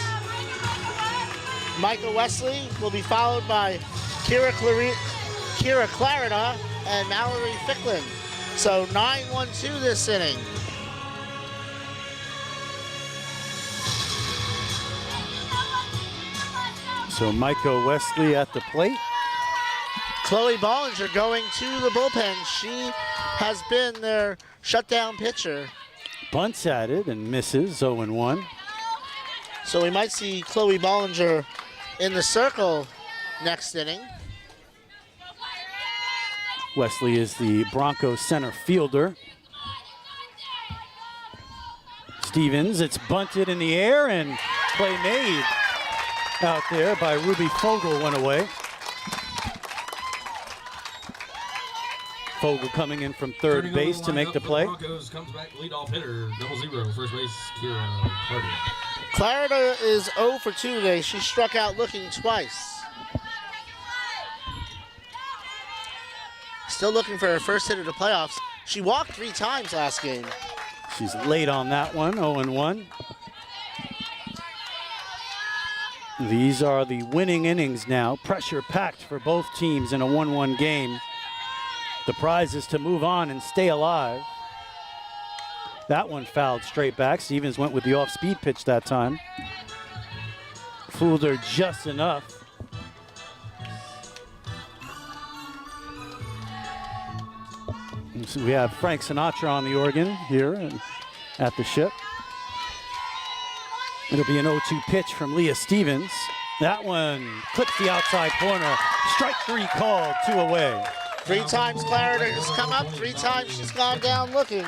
Michael Wesley will be followed by Kira Clarida and Mallory Ficklin. So 9-1-2 this inning. So Micah Wesley at the plate. Chloe Bollinger going to the bullpen. She has been their shutdown pitcher. Bunts at it and misses, 0-1. So we might see Chloe Bollinger in the circle next inning. Wesley is the Broncos center fielder. Stevens, it's bunted in the air and play made out there by Ruby Fogel, went away. Fogel coming in from third base to make the play. Broncos comes back leadoff hitter, 0-0, first base, Kira Clarida. Clarida is 0 for 2 today. She struck out looking twice. Still looking for her first hit of the playoffs. She walked 3 times last game. She's late on that one, 0-1. These are the winning innings now. Pressure packed for both teams in a 1-1 game. The prize is to move on and stay alive. That one fouled straight back. Stevens went with the off-speed pitch that time. Fooled her just enough. And so we have Frank Sinatra on the organ here and at the Ship. It'll be an 0-2 pitch from Leah Stevens. That one clips the outside corner. Strike 3 called, 2 away. 3 times Clarida has come up, 3 times she's gone down looking.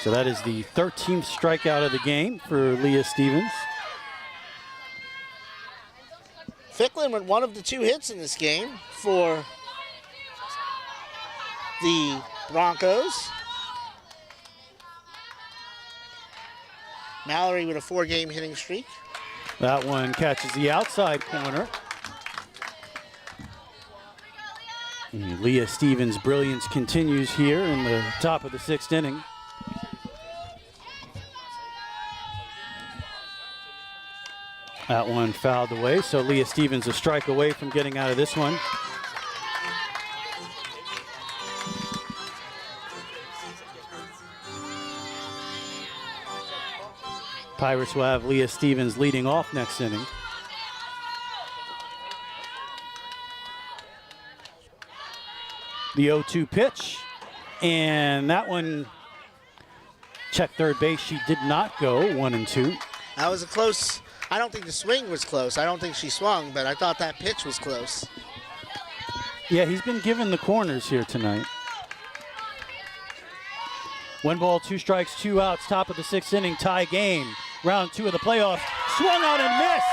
So that is the 13th strikeout of the game for Leah Stevens. Ficklin with 1 of the 2 hits in this game for the Broncos. Mallory with a 4-game hitting streak. That one catches the outside corner. And Leah Stevens' brilliance continues here in the top of the 6th inning. That one fouled away, so Leah Stevens a strike away from getting out of this one. Pirates will have Leah Stevens leading off next inning. The 0-2 pitch, and that one checked third base. She did not go, 1-2. That was a close. I don't think the swing was close. I don't think she swung, but I thought that pitch was close. Yeah, he's been given the corners here tonight. 1 ball, 2 strikes, 2 outs, top of the 6th inning, tie game. Round 2 of the playoffs. Swung out and missed.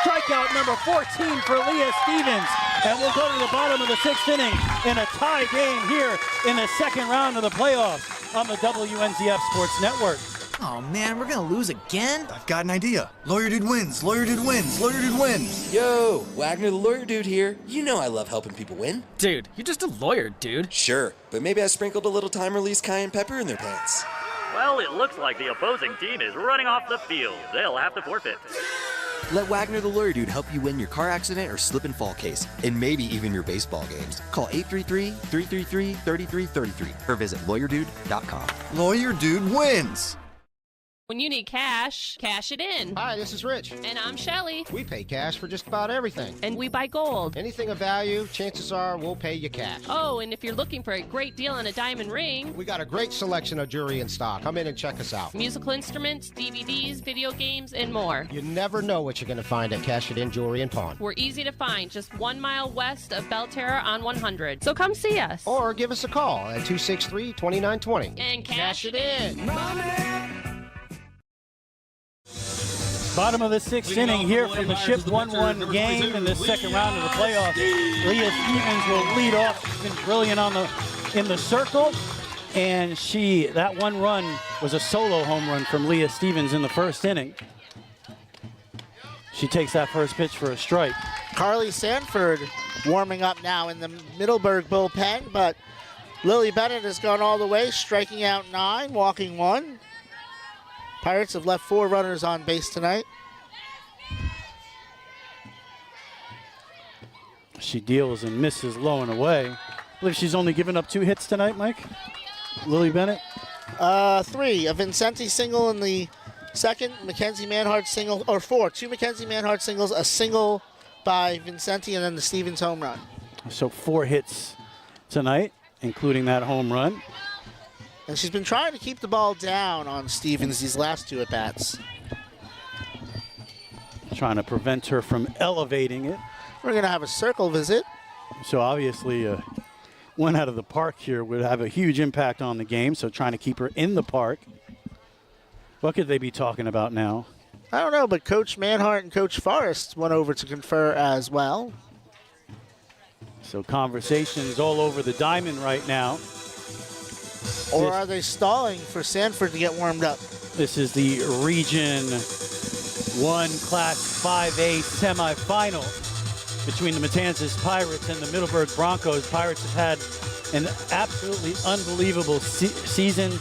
Strikeout number 14 for Leah Stevens. And we'll go to the bottom of the 6th inning in a tie game here in the 2nd round of the playoffs on the WNZF Sports Network. Oh man, we're gonna lose again? I've got an idea. Lawyer Dude wins. Lawyer Dude wins. Lawyer Dude wins. Yo, Wagner the Lawyer Dude here. You know I love helping people win. Dude, you're just a lawyer, dude. Sure, but maybe I sprinkled a little time-release cayenne pepper in their pants. Well, it looks like the opposing team is running off the field. They'll have to forfeit. Let Wagner the Lawyer Dude help you win your car accident or slip and fall case, and maybe even your baseball games. Call 833-333-3333 or visit lawyerdude.com. Lawyer Dude wins. When you need cash, cash it in. Hi, this is Rich. And I'm Shelly. We pay cash for just about everything. And we buy gold. Anything of value, chances are we'll pay you cash. Oh, and if you're looking for a great deal on a diamond ring, We got a great selection of jewelry in stock. Come in and check us out. musical instruments, DVDs, video games, and more. You never know what you're going to find at Cash It In Jewelry and Pawn. We're easy to find, just 1 mile west of Belterra on 100. So come see us. Or give us a call at 263-2920. And cash it in. Bottom of the 6th inning here from the Ship 1-1 game in the 2nd round of the playoffs. Leah Stevens will lead off. She's been brilliant in the circle. And that one run was a solo home run from Leah Stevens in the 1st inning. She takes that first pitch for a strike. Carly Sanford warming up now in the Middleburg bullpen, but Lily Bennett has gone all the way, striking out 9, walking 1. Pirates have left 4 runners on base tonight. She deals and misses low and away. I believe she's only given up 2 hits tonight, Mike. Lily Bennett? 3. A Vincenti single in the 2nd, Mackenzie Manhart single, or 4. 2 Mackenzie Manhart singles, a single by Vincenti, and then the Stevens home run. So 4 hits tonight, including that home run. And she's been trying to keep the ball down on Stevens these last 2 at-bats. Trying to prevent her from elevating it. We're going to have a circle visit. So obviously, one out of the park here would have a huge impact on the game, so trying to keep her in the park. What could they be talking about now? I don't know, but Coach Manhart and Coach Forrest went over to confer as well. So conversations all over the diamond right now. Or are they stalling for Sanford to get warmed up? This is the Region 1 Class 5A semifinal between the Matanzas Pirates and the Middleburg Broncos. Pirates have had an absolutely unbelievable season.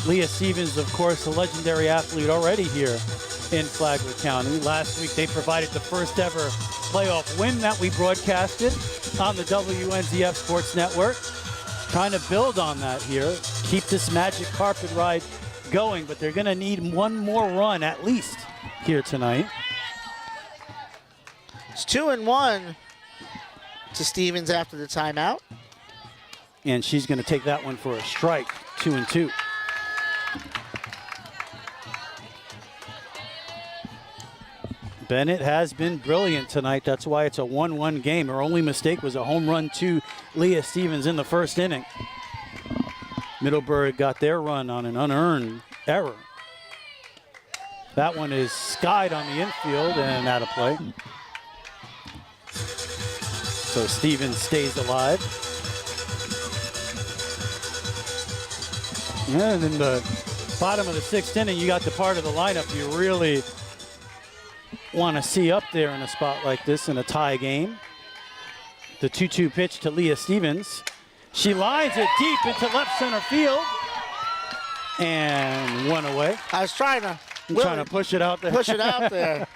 Leah Stevens, of course, a legendary athlete already here in Flagler County. Last week, they provided the first ever playoff win that we broadcasted on the WNZF Sports Network. Trying to build on that here, keep this magic carpet ride going, but they're going to need one more run at least here tonight. It's 2-1 to Stevens after the timeout. And she's going to take that one for a strike, 2-2. Bennett has been brilliant tonight. That's why it's a 1-1 game. Her only mistake was a home run to Leah Stevens in the 1st inning. Middleburg got their run on an unearned error. That one is skied on the infield and out of play. So Stevens stays alive. And in the bottom of the 6th inning, you got the part of the lineup you really want to see up there in a spot like this in a tie game. The 2-2 pitch to Leah Stevens. She lines it deep into left center field. And 1 away. I was trying to push it out there. Push it out there.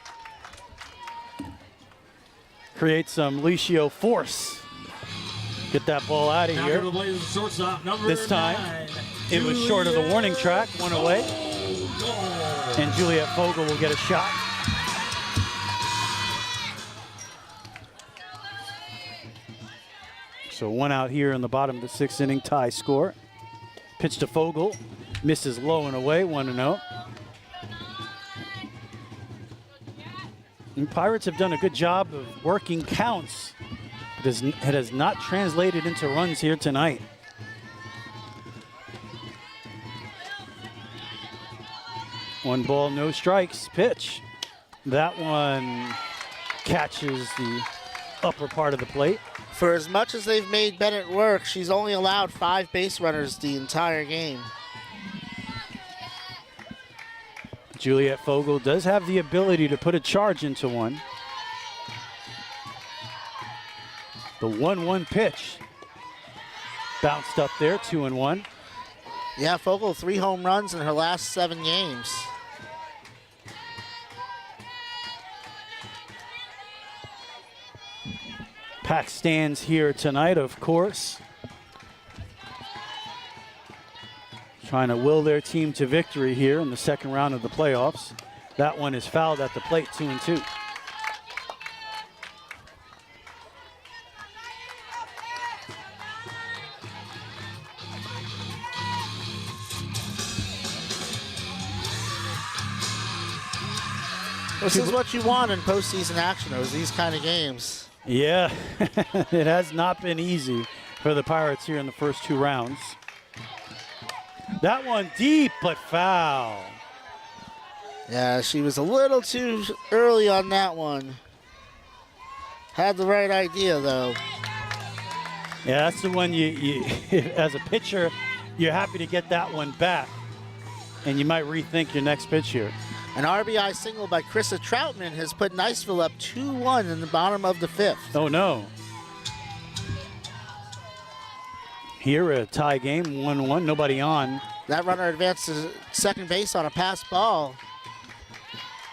create some Licio force. Get that ball out of here. This time, it was short of the warning track, one away. And Juliet Fogel will get a shot. So one out here in the bottom of the 6th inning, tie score. Pitch to Fogel, misses low and away, 1-0. And Pirates have done a good job of working counts. It has not translated into runs here tonight. One ball, no strikes. Pitch. That one catches the upper part of the plate. For as much as they've made Bennett work, she's only allowed 5 base runners the entire game. Juliet Fogel does have the ability to put a charge into one. The 1-1 pitch. Bounced up there, 2-1. Yeah, Fogel 3 home runs in her last 7 games. Pack stands here tonight, of course. Trying to will their team to victory here in the 2nd round of the playoffs. That one is fouled at the plate, 2-2. This is what you want in postseason action, these kind of games. Yeah, it has not been easy for the Pirates here in the first 2 rounds. That one deep, but foul. Yeah, she was a little too early on that one. Had the right idea, though. Yeah, that's the one you as a pitcher, you're happy to get that one back. And you might rethink your next pitch here. An RBI single by Krista Troutman has put Niceville up 2-1 in the bottom of the 5th. Oh, no. Here, a tie game, 1-1, nobody on. That runner advanced to second base on a pass ball.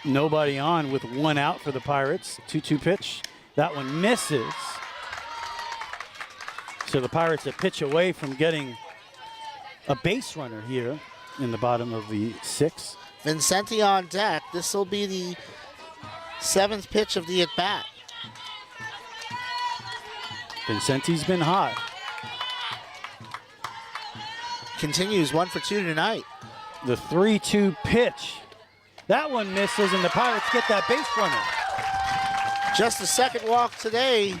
Nobody on with 1 out for the Pirates. 2-2 pitch. That one misses. So the Pirates a pitch away from getting a base runner here in the bottom of the 6th. Vincenti on deck. This will be the 7th pitch of the at-bat. Vincenti's been hot. Continues 1 for 2 tonight. The 3-2 pitch. That one misses, and the Pirates get that base runner. Just the 2nd walk today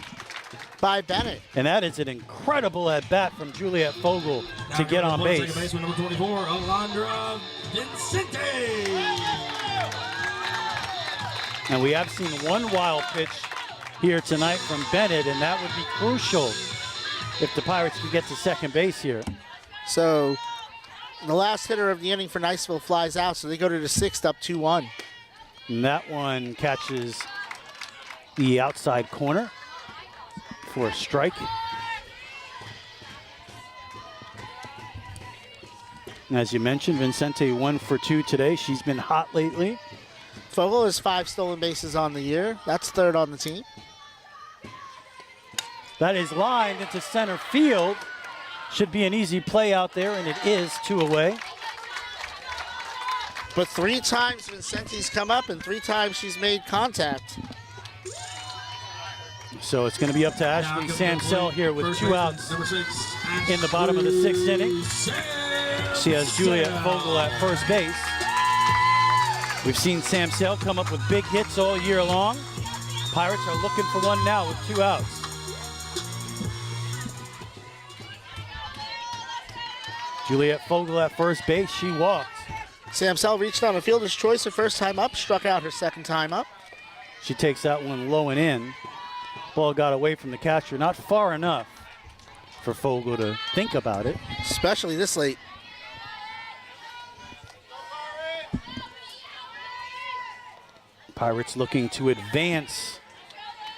by Bennett. And that is an incredible at-bat from Juliet Fogel to get on base. Second baseman, number 24, Alondra Vincente. And we have seen 1 wild pitch here tonight from Bennett, and that would be crucial if the Pirates could get to second base here. So the last hitter of the inning for Niceville flies out, so they go to the 6th up 2-1. And that one catches the outside corner for a strike. And as you mentioned, Vincente 1 for 2 today. She's been hot lately. Fogel has 5 stolen bases on the year. That's 3rd on the team. That is lined into center field. Should be an easy play out there, and it is 2 away. But 3 times Vincenti's come up, and 3 times she's made contact. So it's going to be up to Ashley Samsell here with 2 outs in the bottom of the 6th inning. She has Juliet Fogel at first base. We've seen Samsell come up with big hits all year long. Pirates are looking for one now with 2 outs. Juliet Fogel at first base, she walked. Samsell reached on a fielder's choice her first time up, struck out her 2nd time up. She takes that one low and in. Ball got away from the catcher, not far enough for Fogel to think about it. Especially this late. Pirates looking to advance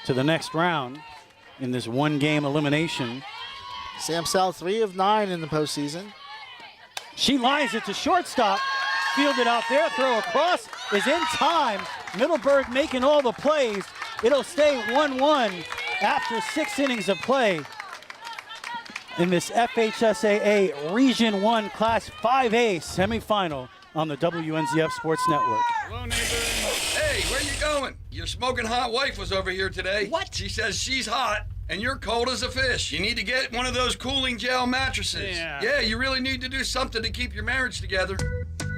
to the next round in this 1-game elimination. Samsell 3 of 9 in the postseason. She lines it to shortstop. Fielded out there, throw across is in time. Middleburg making all the plays. It'll stay 1-1 after 6 innings of play in this FHSAA Region 1 Class 5A semifinal on the WNZF Sports Network. Hey, where you going? Your smoking hot wife was over here today. What? She says she's hot, and you're cold as a fish. You need to get one of those cooling gel mattresses. Yeah, you really need to do something to keep your marriage together.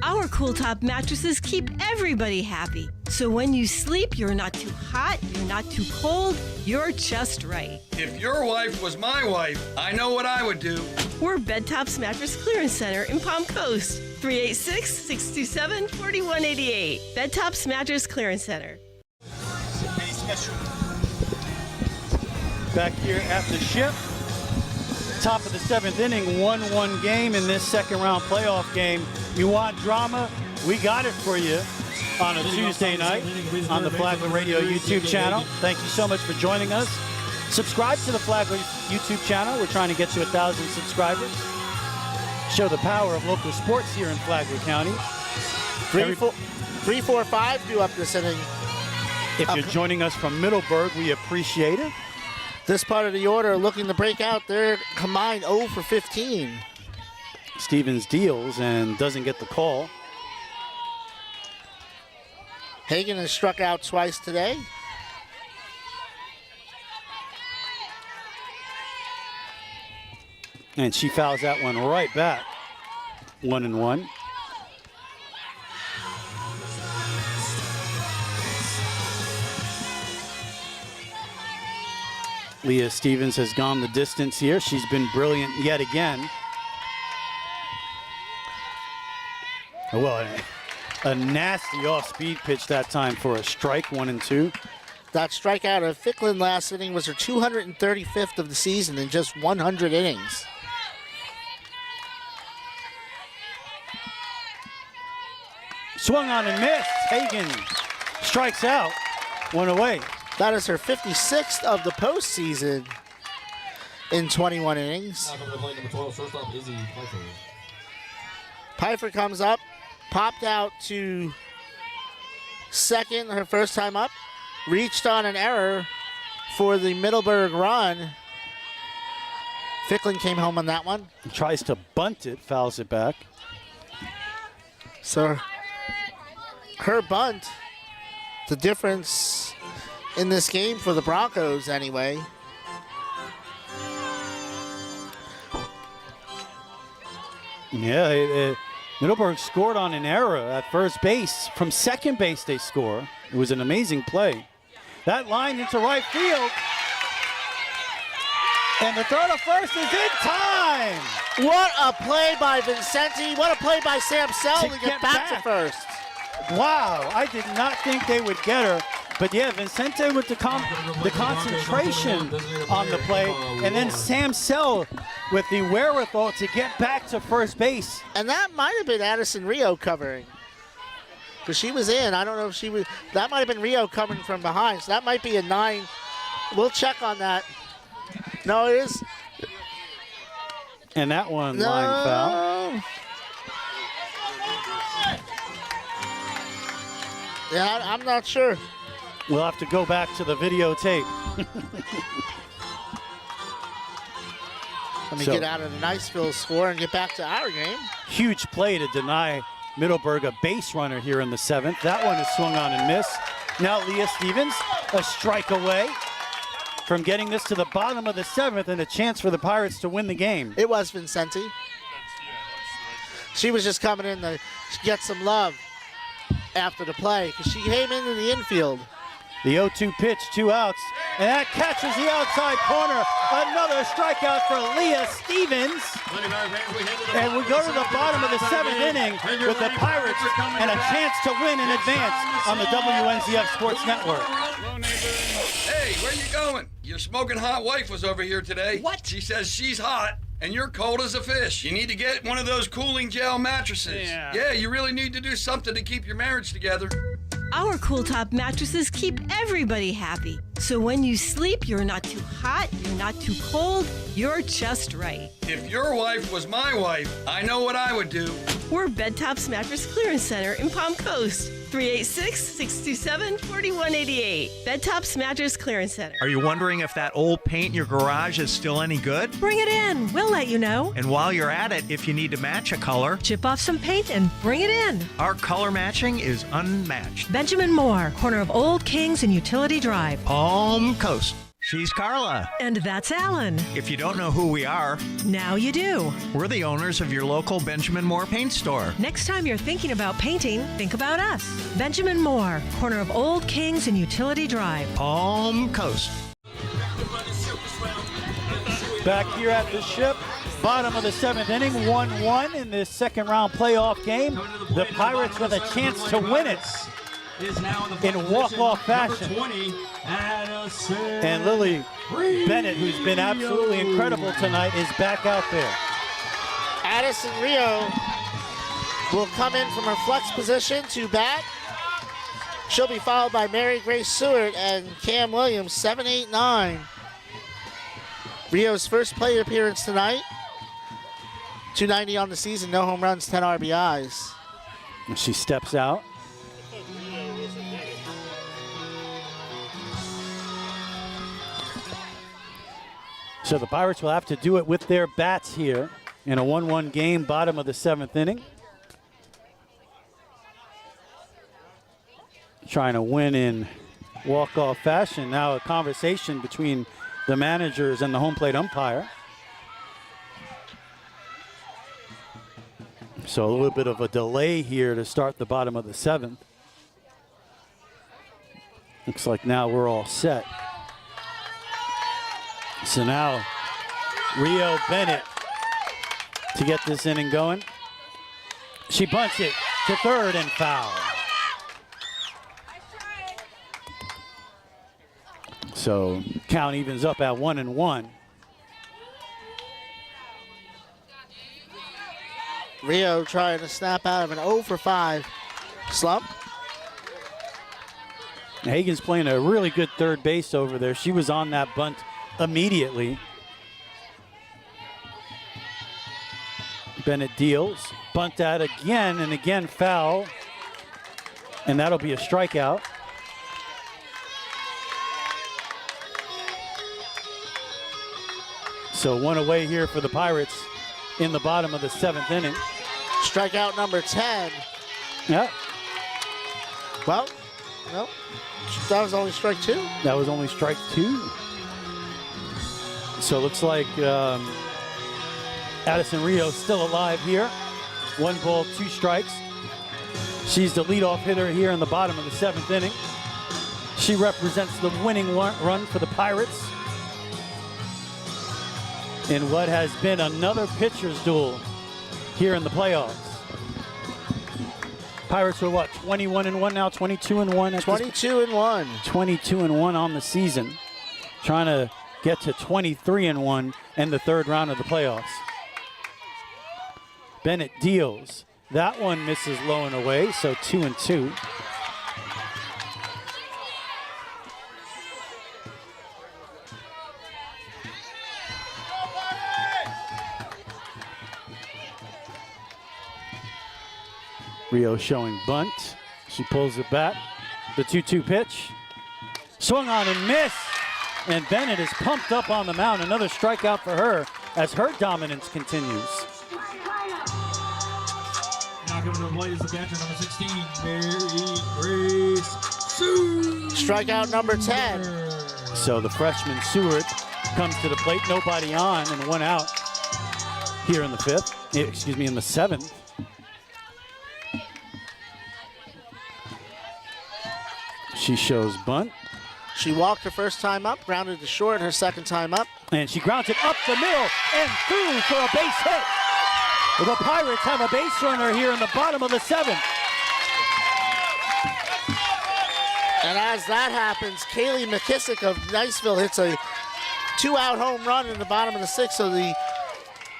Our cool top mattresses keep everybody happy. So when you sleep, you're not too hot, you're not too cold, you're just right. If your wife was my wife, I know what I would do. We're Bed Tops Mattress Clearance Center in Palm Coast. 386-627-4188. Bed Tops Mattress Clearance Center. Back here at the Ship. Top of the 7th inning, 1-1 game in this second round playoff game. You want drama? We got it for you on a Tuesday night on the Flagler Radio YouTube channel. Thank you so much for joining us. Subscribe to the Flagler YouTube channel. We're trying to get to 1,000 subscribers. Show the power of local sports here in Flagler County. 3-4-5 due up this inning. If you're joining us from Middleburg, we appreciate it. This part of the order looking to break out. They're combined 0 for 15. Stevens deals and doesn't get the call. Hagan has struck out twice today. And she fouls that one right back. 1-1. Leah Stevens has gone the distance here. She's been brilliant yet again. Well, a nasty off-speed pitch that time for a strike, 1-2. That strikeout of Ficklin last inning was her 235th of the season in just 100 innings. Swung on and missed. Hagan strikes out. 1 away. That is her 56th of the postseason in 21 innings. Pfeiffer comes up, popped out to second her first time up, reached on an error for the Middleburg run. Ficklin came home on that one. He tries to bunt it, fouls it back. So her bunt, the difference in this game for the Broncos anyway. Yeah, Middleburg scored on an error at first base. From second base they score. It was an amazing play. That line into right field. And the throw to first is in time. What a play by Vincenti. What a play by Sam Sell to get back to first. Wow, I did not think they would get her. But yeah, Vincente with the concentration on the play, and then Sam Sell with the wherewithal to get back to first base. And that might have been Addison Rio covering, because she was in. I don't know if she was. That might have been Rio coming from behind, so that might be a 9. We'll check on that. No, it is. And that one line foul. Yeah, I'm not sure. We'll have to go back to the videotape. Let me get out of the Niceville score and get back to our game. Huge play to deny Middleburg a base runner here in the 7th. That one is swung on and missed. Now Leah Stevens, a strike away from getting this to the bottom of the 7th and a chance for the Pirates to win the game. It was Vincenti. She was just coming in to get some love after the play because she came into the infield. The 0-2 pitch, 2 outs, and that catches the outside corner. Another strikeout for Leah Stevens. And we go to the bottom of the 7th inning with the Pirates and a chance to win in advance on the WNZF Sports Network. Hey, where you going? Your smoking hot wife was over here today. What? She says she's hot, and you're cold as a fish. You need to get one of those cooling gel mattresses. Yeah, you really need to do something to keep your marriage together. Our cool top mattresses keep everybody happy. So when you sleep, you're not too hot, you're not too cold, you're just right. If your wife was my wife, I know what I would do. We're Bed Tops Mattress Clearance Center in Palm Coast. 386-627-4188. Bed Tops Mattress Clearance Center. Are you wondering if that old paint in your garage is still any good? Bring it in. We'll let you know. And while you're at it, if you need to match a color, Chip off some paint and bring it in. our color matching is unmatched. Benjamin Moore, corner of Old Kings and Utility Drive. Palm Coast. She's Carla. And that's Alan. If you don't know who we are, Now you do. we're the owners of your local Benjamin Moore paint store. Next time you're thinking about painting, think about us. Benjamin Moore, corner of Old Kings and Utility Drive. Palm Coast. Back here at the Ship, bottom of the 7th inning, 1-1 in this second round playoff game. The Pirates with a chance to win it in walk-off fashion. And Lily Bennett, who's been absolutely incredible tonight, is back out there. Addison Rio will come in from her flex position to bat. She'll be followed by Mary Grace Seward and Cam Williams, 7, 8, 9. Rio's first plate appearance tonight. 290 on the season, no home runs, 10 RBIs. And she steps out. So the Pirates will have to do it with their bats here in a 1-1 game, bottom of the 7th inning. Trying to win in walk-off fashion. Now a conversation between the managers and the home plate umpire. So a little bit of a delay here to start the bottom of the 7th. Looks like now we're all set. So now Rio Bennett to get this inning going. She bunts it to third and foul. So count evens up at 1-1. Rio trying to snap out of an 0 for 5 slump. Hagen's playing a really good third base over there. She was on that bunt immediately. Bennett deals, bunt out again, and again foul. And that'll be a strikeout. So one away here for the Pirates in the bottom of the 7th inning. Strikeout number 10. Yeah. Well, no, that was only strike 2. That was only strike 2. So it looks like Addison Rio still alive here. 1 ball, 2 strikes. She's the leadoff hitter here in the bottom of the 7th inning. She represents the winning run for the Pirates in what has been another pitcher's duel here in the playoffs. Pirates are what, 21-1 now, 22-1? 22-1. 22-1 on the season. Trying to get to 23-1 in the third round of the playoffs. Bennett deals. That one misses low and away, so 2-2. Rio showing bunt. She pulls it back. The 2-2 pitch. Swung on and missed. And Bennett is pumped up on the mound. Another strikeout for her as her dominance continues. Now coming to the plate is the catcher, number 16, Mary Grace Seward. Strikeout number 10. So the freshman Seward comes to the plate. Nobody on and 1 out here in the 5th. Excuse me, in the 7th. She shows bunt. She walked her first time up, grounded to short her second time up. And she grounds it up the middle and through for a base hit. The Pirates have a base runner here in the bottom of the 7th. And as that happens, Kaylee McKissick of Niceville hits a 2-out home run in the bottom of the 6th. So the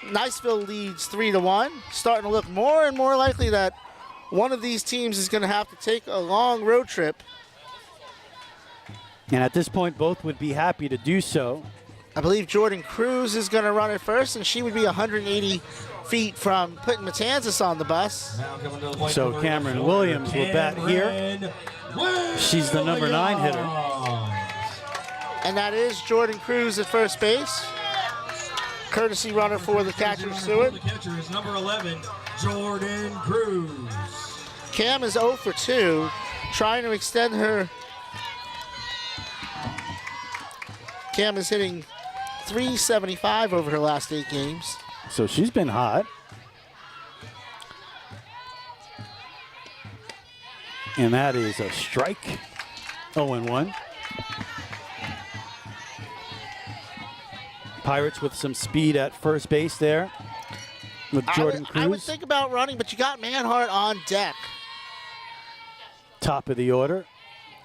Niceville leads 3-1. Starting to look more and more likely that one of these teams is going to have to take a long road trip And at this point, both would be happy to do so. I believe Jordan Cruz is going to run it first, and she would be 180 feet from putting Matanzas on the bus. So Cameron Williams will bat here. She's the number 9 hitter. And that is Jordan Cruz at first base. Courtesy runner for the catcher, Stewart. The catcher is number 11, Jordan Cruz. Cam is 0 for 2, trying to extend her. Cam is hitting .375 over her last 8 games. So she's been hot. And that is a strike. 0-1. Pirates with some speed at first base there with Jordan Cruz. I would think about running, but you got Manhart on deck. Top of the order,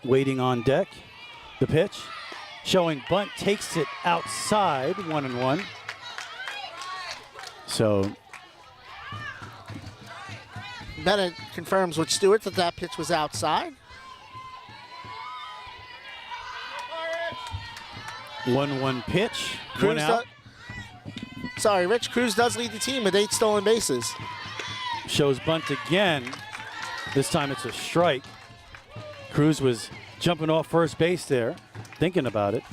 waiting on deck. The pitch, showing bunt, takes it outside, 1-1. So Bennett confirms with Stewart that that pitch was outside. 1-1 pitch, Cruz one out. Sorry, Rich, Cruz does lead the team with 8 stolen bases. Shows bunt again. This time it's a strike. Cruz was jumping off first base there, thinking about it.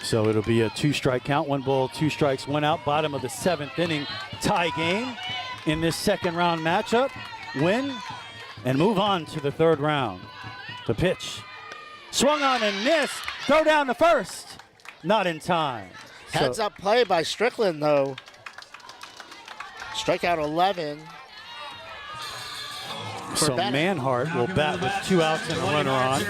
So it'll be a 2-strike count, 1 ball, 2 strikes, 1 out, bottom of the 7th inning. Tie game in this second round matchup. Win and move on to the 3rd round. The pitch. Swung on and missed. Throw down the first. Not in time. Heads up play by Strickland, though. Strikeout 11. So Manhart will bat with 2 outs and a runner on.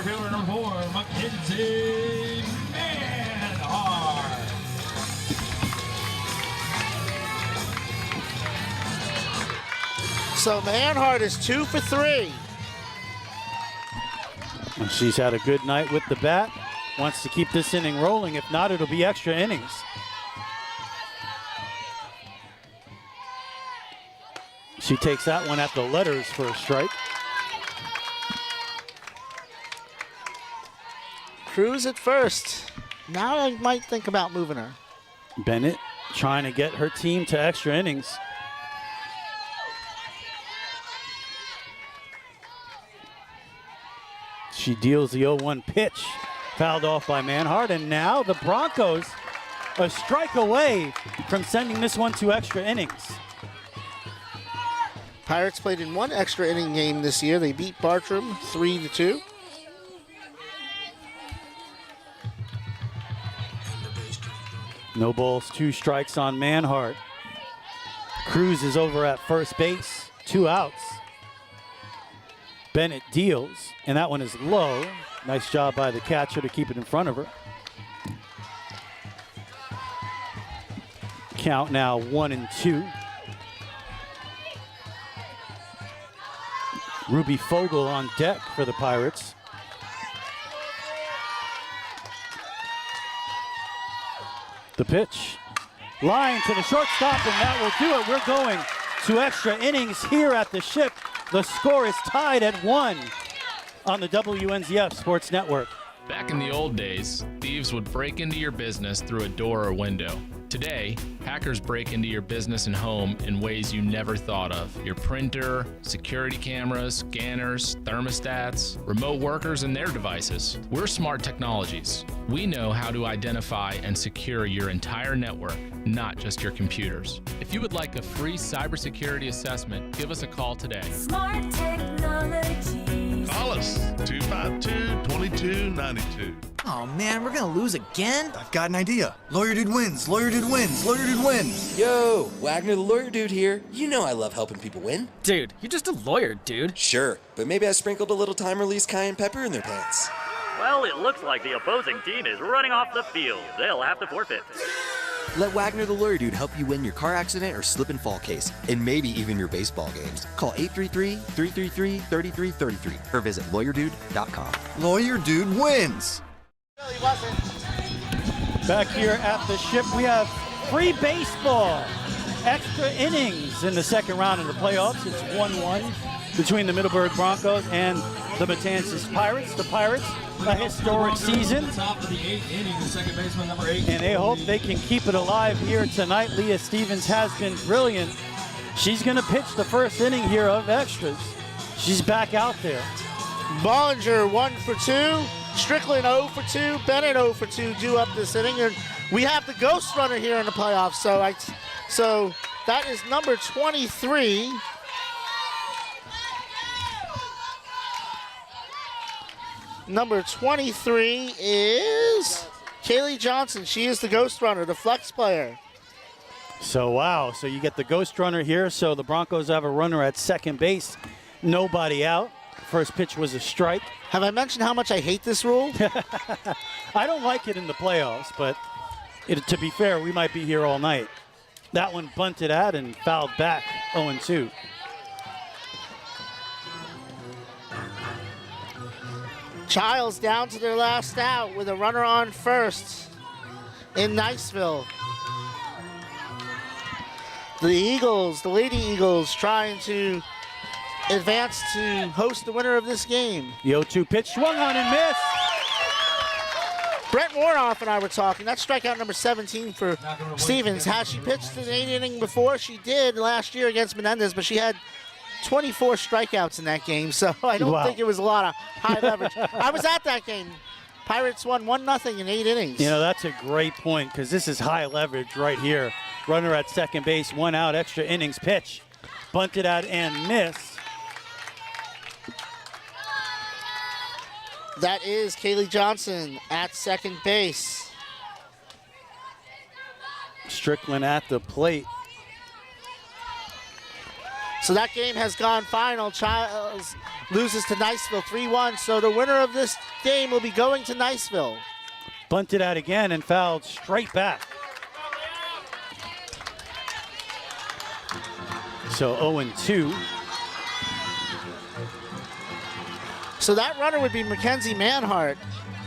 So Manhart is 2 for 3. And she's had a good night with the bat. Wants to keep this inning rolling. If not, it'll be extra innings. She takes that one at the letters for a strike. Cruz at first. Now I might think about moving her. Bennett trying to get her team to extra innings. She deals the 0-1 pitch, fouled off by Manhart, and now the Broncos a strike away from sending this one to extra innings. Pirates played in 1 extra inning game this year. They beat Bartram 3-2. No balls, 2 strikes on Manhart. Cruz is over at first base, 2 outs. Bennett deals, and that one is low. Nice job by the catcher to keep it in front of her. Count now 1-2. Ruby Fogel on deck for the Pirates. The pitch. Line to the shortstop, and that will do it. We're going to extra innings here at the Ship. The score is tied at 1 on the WNZF Sports Network. Back in the old days, thieves would break into your business through a door or window. Today, hackers break into your business and home in ways you never thought of. Your printer, security cameras, scanners, thermostats, remote workers, and their devices. We're Smart Technologies. We know how to identify and secure your entire network, not just your computers. If you would like a free cybersecurity assessment, give us a call today. Smart technology. Call us, 252-2292. Oh man, we're gonna lose again? I've got an idea. Lawyer Dude wins. Lawyer Dude wins. Lawyer Dude wins. Yo, Wagner the Lawyer Dude here. You know I love helping people win. Dude, you're just a lawyer, dude. Sure, but maybe I sprinkled a little time-release cayenne pepper in their pants. Well, it looks like the opposing team is running off the field. They'll have to forfeit. Let Wagner the Lawyer Dude help you win your car accident or slip and fall case, and maybe even your baseball games. Call 833-333-3333 or visit lawyerdude.com. Lawyer Dude wins. Back here at the Ship, we have free baseball. Extra innings in the second round of the playoffs. It's 1-1. between the Middleburg Broncos and the Matanzas Pirates. The Pirates, a historic season. Top of the 8th inning, the second baseman, number 8. And they hope they can keep it alive here tonight. Leah Stevens has been brilliant. She's going to pitch the first inning here of extras. She's back out there. Bollinger 1 for 2. Strickland 0 for 2. Bennett 0 for 2 due up this inning. And we have the ghost runner here in the playoffs. So that is number 23. Number 23 is Kaylee Johnson. She is the ghost runner, the flex player. So, wow. So you get the ghost runner here. So the Broncos have a runner at second base. Nobody out. First pitch was a strike. Have I mentioned how much I hate this rule? I don't like it in the playoffs, but to be fair, we might be here all night. That one bunted at and fouled back 0-2. Childs down to their last out with a runner on first in Niceville. The Eagles, the Lady Eagles, trying to advance to host the winner of this game. The 0-2 pitch swung on and missed. Brett Moroff and I were talking. That's strikeout number 17 for Stevens. Has she pitched an 8th inning before? She did last year against Menendez, but she had 24 strikeouts in that game, so I don't think it was a lot of high leverage. I was at that game. Pirates won 1-0 in 8 innings. You know, that's a great point because this is high leverage right here. Runner at second base, 1 out, extra innings pitch. Bunted out and missed. That is Kaylee Johnson at second base. Strickland at the plate. So that game has gone final. Childs loses to Niceville 3-1. So the winner of this game will be going to Niceville. Bunted out again and fouled straight back. So 0-2. So that runner would be Mackenzie Manhart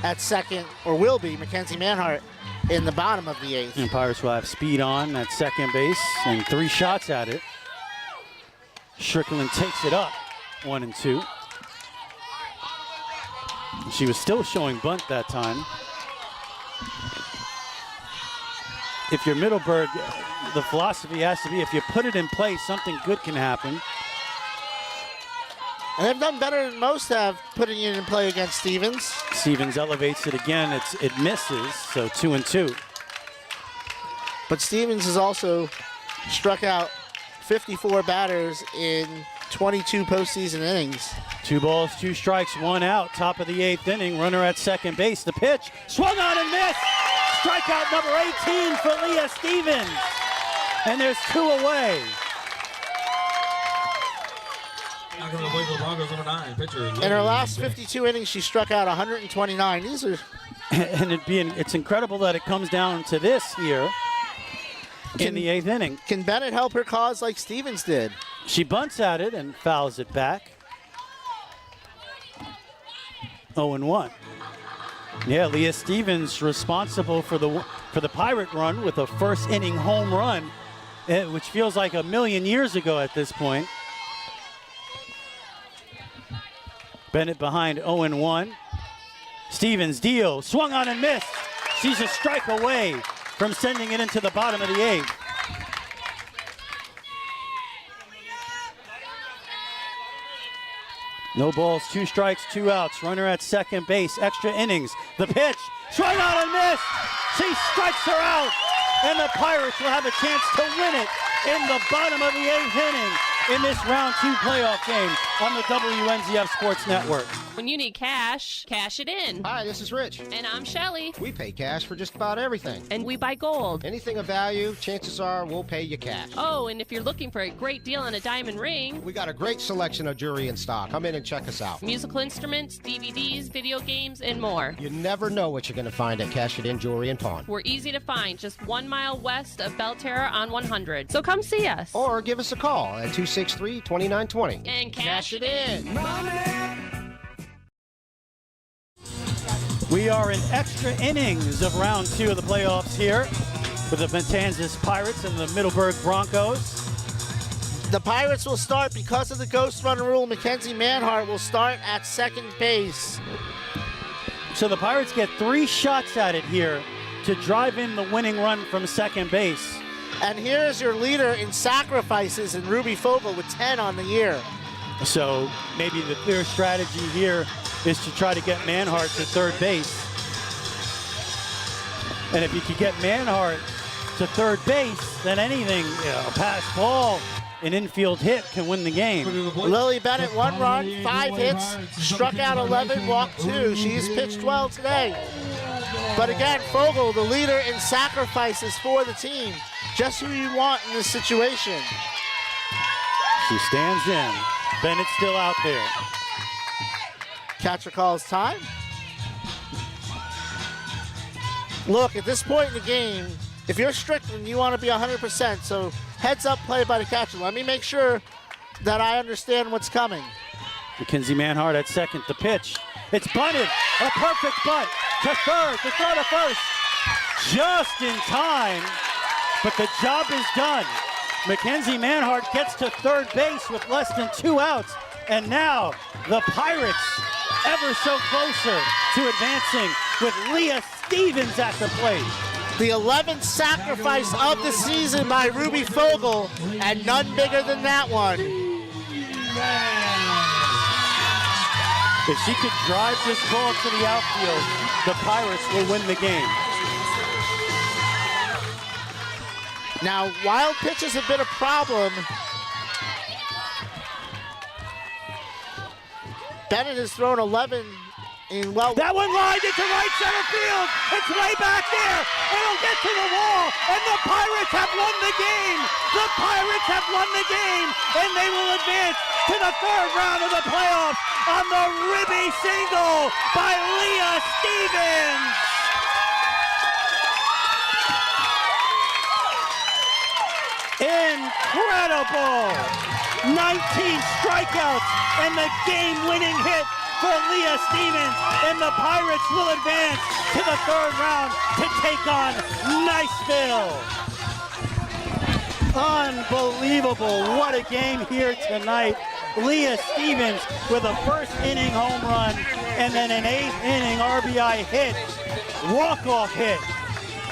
at second, or will be Mackenzie Manhart in the bottom of the 8th. And Pirates will have speed on at second base and 3 shots at it. Strickland takes it up, 1-2. She was still showing bunt that time. If you're Middleburg, the philosophy has to be if you put it in place, something good can happen. And they've done better than most have putting it in play against Stevens. Stevens elevates it again. It misses, so 2-2. But Stevens has also struck out 54 batters in 22 postseason innings. 2 balls, 2 strikes, 1 out. Top of the 8th inning. Runner at second base. The pitch swung on and missed. Strikeout number 18 for Leah Stevens. And there's 2 away. In her last 52 innings, she struck out 129. These are, and it's incredible that it comes down to this here in the 8th inning. Can Bennett help her cause like Stevens did? She bunts at it and fouls it back. 0-1. Yeah, Leah Stevens responsible for the Pirate run with a first inning home run, which feels like a million years ago at this point. Bennett behind 0-1. Stevens deal, swung on and missed. She's a strike away from sending it into the bottom of the 8th. No balls, 2 strikes, 2 outs. Runner at second base, extra innings. The pitch, swung on and missed. She strikes her out, and the Pirates will have a chance to win it in the bottom of the 8th inning in this round 2 playoff game on the WNZF Sports Network. When you need cash, cash it in. Hi, this is Rich. And I'm Shelly. We pay cash for just about everything. And we buy gold. Anything of value, chances are we'll pay you cash. Oh, and if you're looking for a great deal on a diamond ring, we got a great selection of jewelry in stock. Come in and check us out. Musical instruments, DVDs, video games, and more. You never know what you're going to find at Cash It In Jewelry and Pawn. We're easy to find, just 1 mile west of Belterra on 100. So come see us. Or give us a call at 263-2920. And cash it in. We are in extra innings of round 2 of the playoffs here with the Matanzas Pirates and the Middleburg Broncos. The Pirates will start because of the ghost runner rule. Mackenzie Manhart will start at second base. So the Pirates get 3 shots at it here to drive in the winning run from second base. And here's your leader in sacrifices in Ruby Fogel with 10 on the year. So maybe the clear strategy here is to try to get Manhart to third base. And if you could get Manhart to third base, then anything, a pass ball, an infield hit can win the game. Lily Bennett, 1 run, 5 hits, struck out 11, walked 2. She's pitched well today. But again, Fogel, the leader in sacrifices for the team. Just who you want in this situation. She stands in. Bennett's still out there. Catcher calls time. Look, at this point in the game, if you're Strickland, you want to be 100%. So heads up play by the catcher. Let me make sure that I understand what's coming. Mackenzie Manhart at second. The pitch. It's bunted. A perfect bunt to third. To throw to first. Just in time. But the job is done. Mackenzie Manhart gets to third base with less than 2 outs. And now the Pirates ever so closer to advancing with Leah Stevens at the plate. The 11th sacrifice of the season by Ruby Fogel, and none bigger than that one. If she could drive this ball to the outfield, the Pirates will win the game. Now, wild pitches have been a problem. Bennett has thrown 11 in That one lined into right center field. It's way back there. It'll get to the wall, and the Pirates have won the game. The Pirates have won the game, and they will advance to the third round of the playoffs on the ribby single by Leah Stevens. Incredible! 19 strikeouts and the game-winning hit for Leah Stevens, and the Pirates will advance to the third round to take on Niceville. Unbelievable. What a game here tonight. Leah Stevens with a first inning home run and then an 8th inning RBI hit, walk-off hit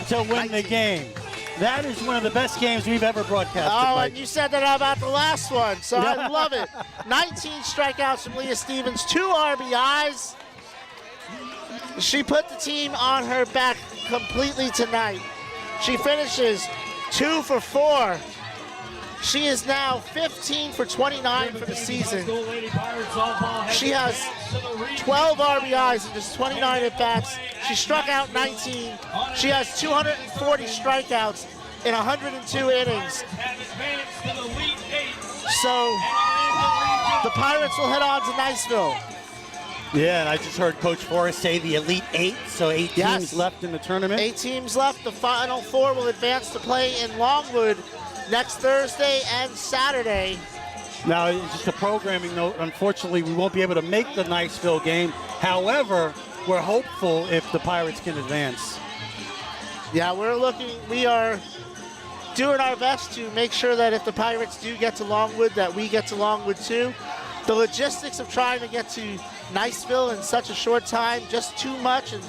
to win the game. That is one of the best games we've ever broadcasted. Oh, Mike. and you said that about the last one, so I love it. 19 strikeouts from Leah Stevens, 2 RBIs. She put the team on her back completely tonight. She finishes 2 for 4. She is now 15 for 29 for the season. She has 12 RBIs in just 29 at-bats. She struck out 19. She has 240 strikeouts in 102 innings. So the Pirates will head on to Niceville. Yeah, and I just heard Coach Forrest say the Elite 8, so 8 teams left in the tournament. 8 teams left. The final 4 will advance to play in Longwood next Thursday and Saturday. Now, just a programming note, unfortunately, we won't be able to make the Niceville game. However, we're hopeful if the Pirates can advance. Yeah, we are doing our best to make sure that if the Pirates do get to Longwood, that we get to Longwood too. The logistics of trying to get to Niceville in such a short time, just too much. And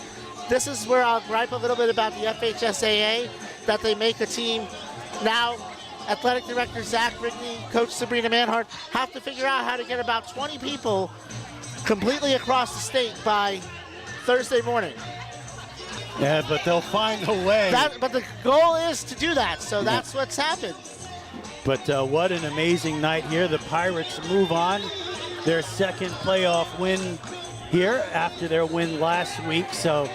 this is where I'll gripe a little bit about the FHSAA, that they make a team now. Athletic Director Zach Rigney, Coach Sabrina Manhart have to figure out how to get about 20 people completely across the state by Thursday morning. Yeah, but they'll find a way. But the goal is to do that, so that's what's happened. But what an amazing night here. The Pirates move on. Their second playoff win here after their win last week. So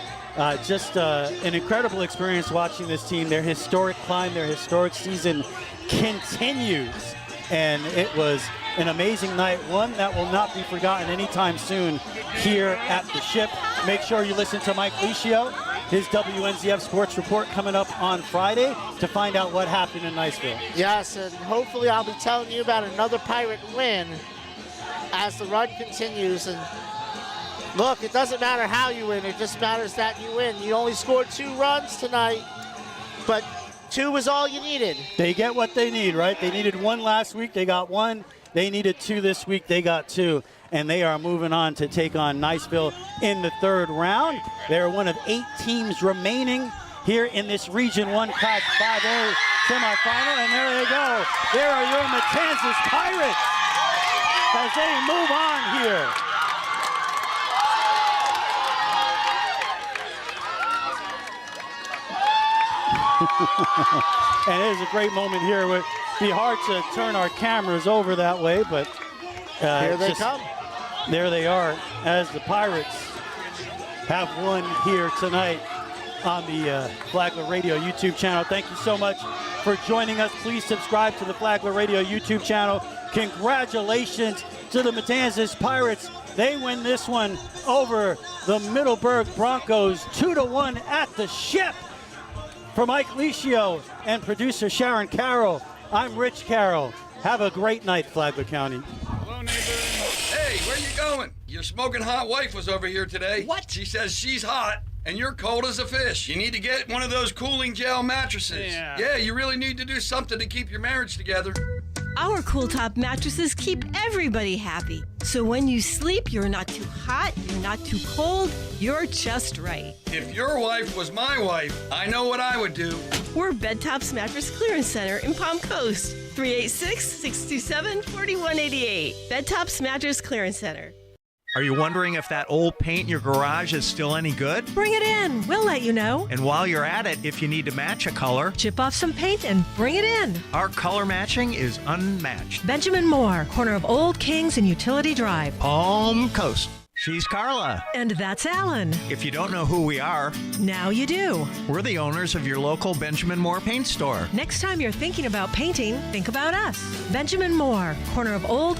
just an incredible experience watching this team. Their historic climb, their historic season continues, and it was an amazing night, one that will not be forgotten anytime soon here at the Ship. Make sure you listen to Mike Licio, his WNZF Sports Report coming up on Friday to find out what happened in Niceville. Yes, and hopefully I'll be telling you about another Pirate win as the run continues. And look, it doesn't matter how you win, it just matters that you win. You only scored 2 runs tonight, but 2 was all you needed. They get what they need, right? They needed 1 last week. They got 1. They needed 2 this week. They got 2. And they are moving on to take on Niceville in the 3rd round. They're one of 8 teams remaining here in this Region 1 Class 5A semifinal. And there they go. There are your Matanzas Pirates as they move on here. And it is a great moment here. It would be hard to turn our cameras over that way, but here they come. There they are as the Pirates have won here tonight on the Flagler Radio YouTube channel. Thank you so much for joining us. Please subscribe to the Flagler Radio YouTube channel. Congratulations to the Matanzas Pirates. They win this one over the Middleburg Broncos 2-1 at the Ship. For Mike Licio and producer Sharon Carroll, I'm Rich Carroll. Have a great night, Flagler County. Hello, neighbor. Hey, where you going? Your smoking hot wife was over here today. What? She says she's hot and you're cold as a fish. You need to get one of those cooling gel mattresses. Yeah, you really need to do something to keep your marriage together. Our Cool Top mattresses keep everybody happy. So when you sleep, you're not too hot, you're not too cold, you're just right. If your wife was my wife, I know what I would do. We're Bed Tops Mattress Clearance Center in Palm Coast. 386-627-4188. Bed Tops Mattress Clearance Center. Are you wondering if that old paint in your garage is still any good? Bring it in. We'll let you know. And while you're at it, if you need to match a color, chip off some paint and bring it in. Our color matching is unmatched. Benjamin Moore, corner of Old Kings and Utility Drive. Palm Coast. She's Carla. And that's Alan. If you don't know who we are, now you do. We're the owners of your local Benjamin Moore paint store. Next time you're thinking about painting, think about us. Benjamin Moore, corner of Old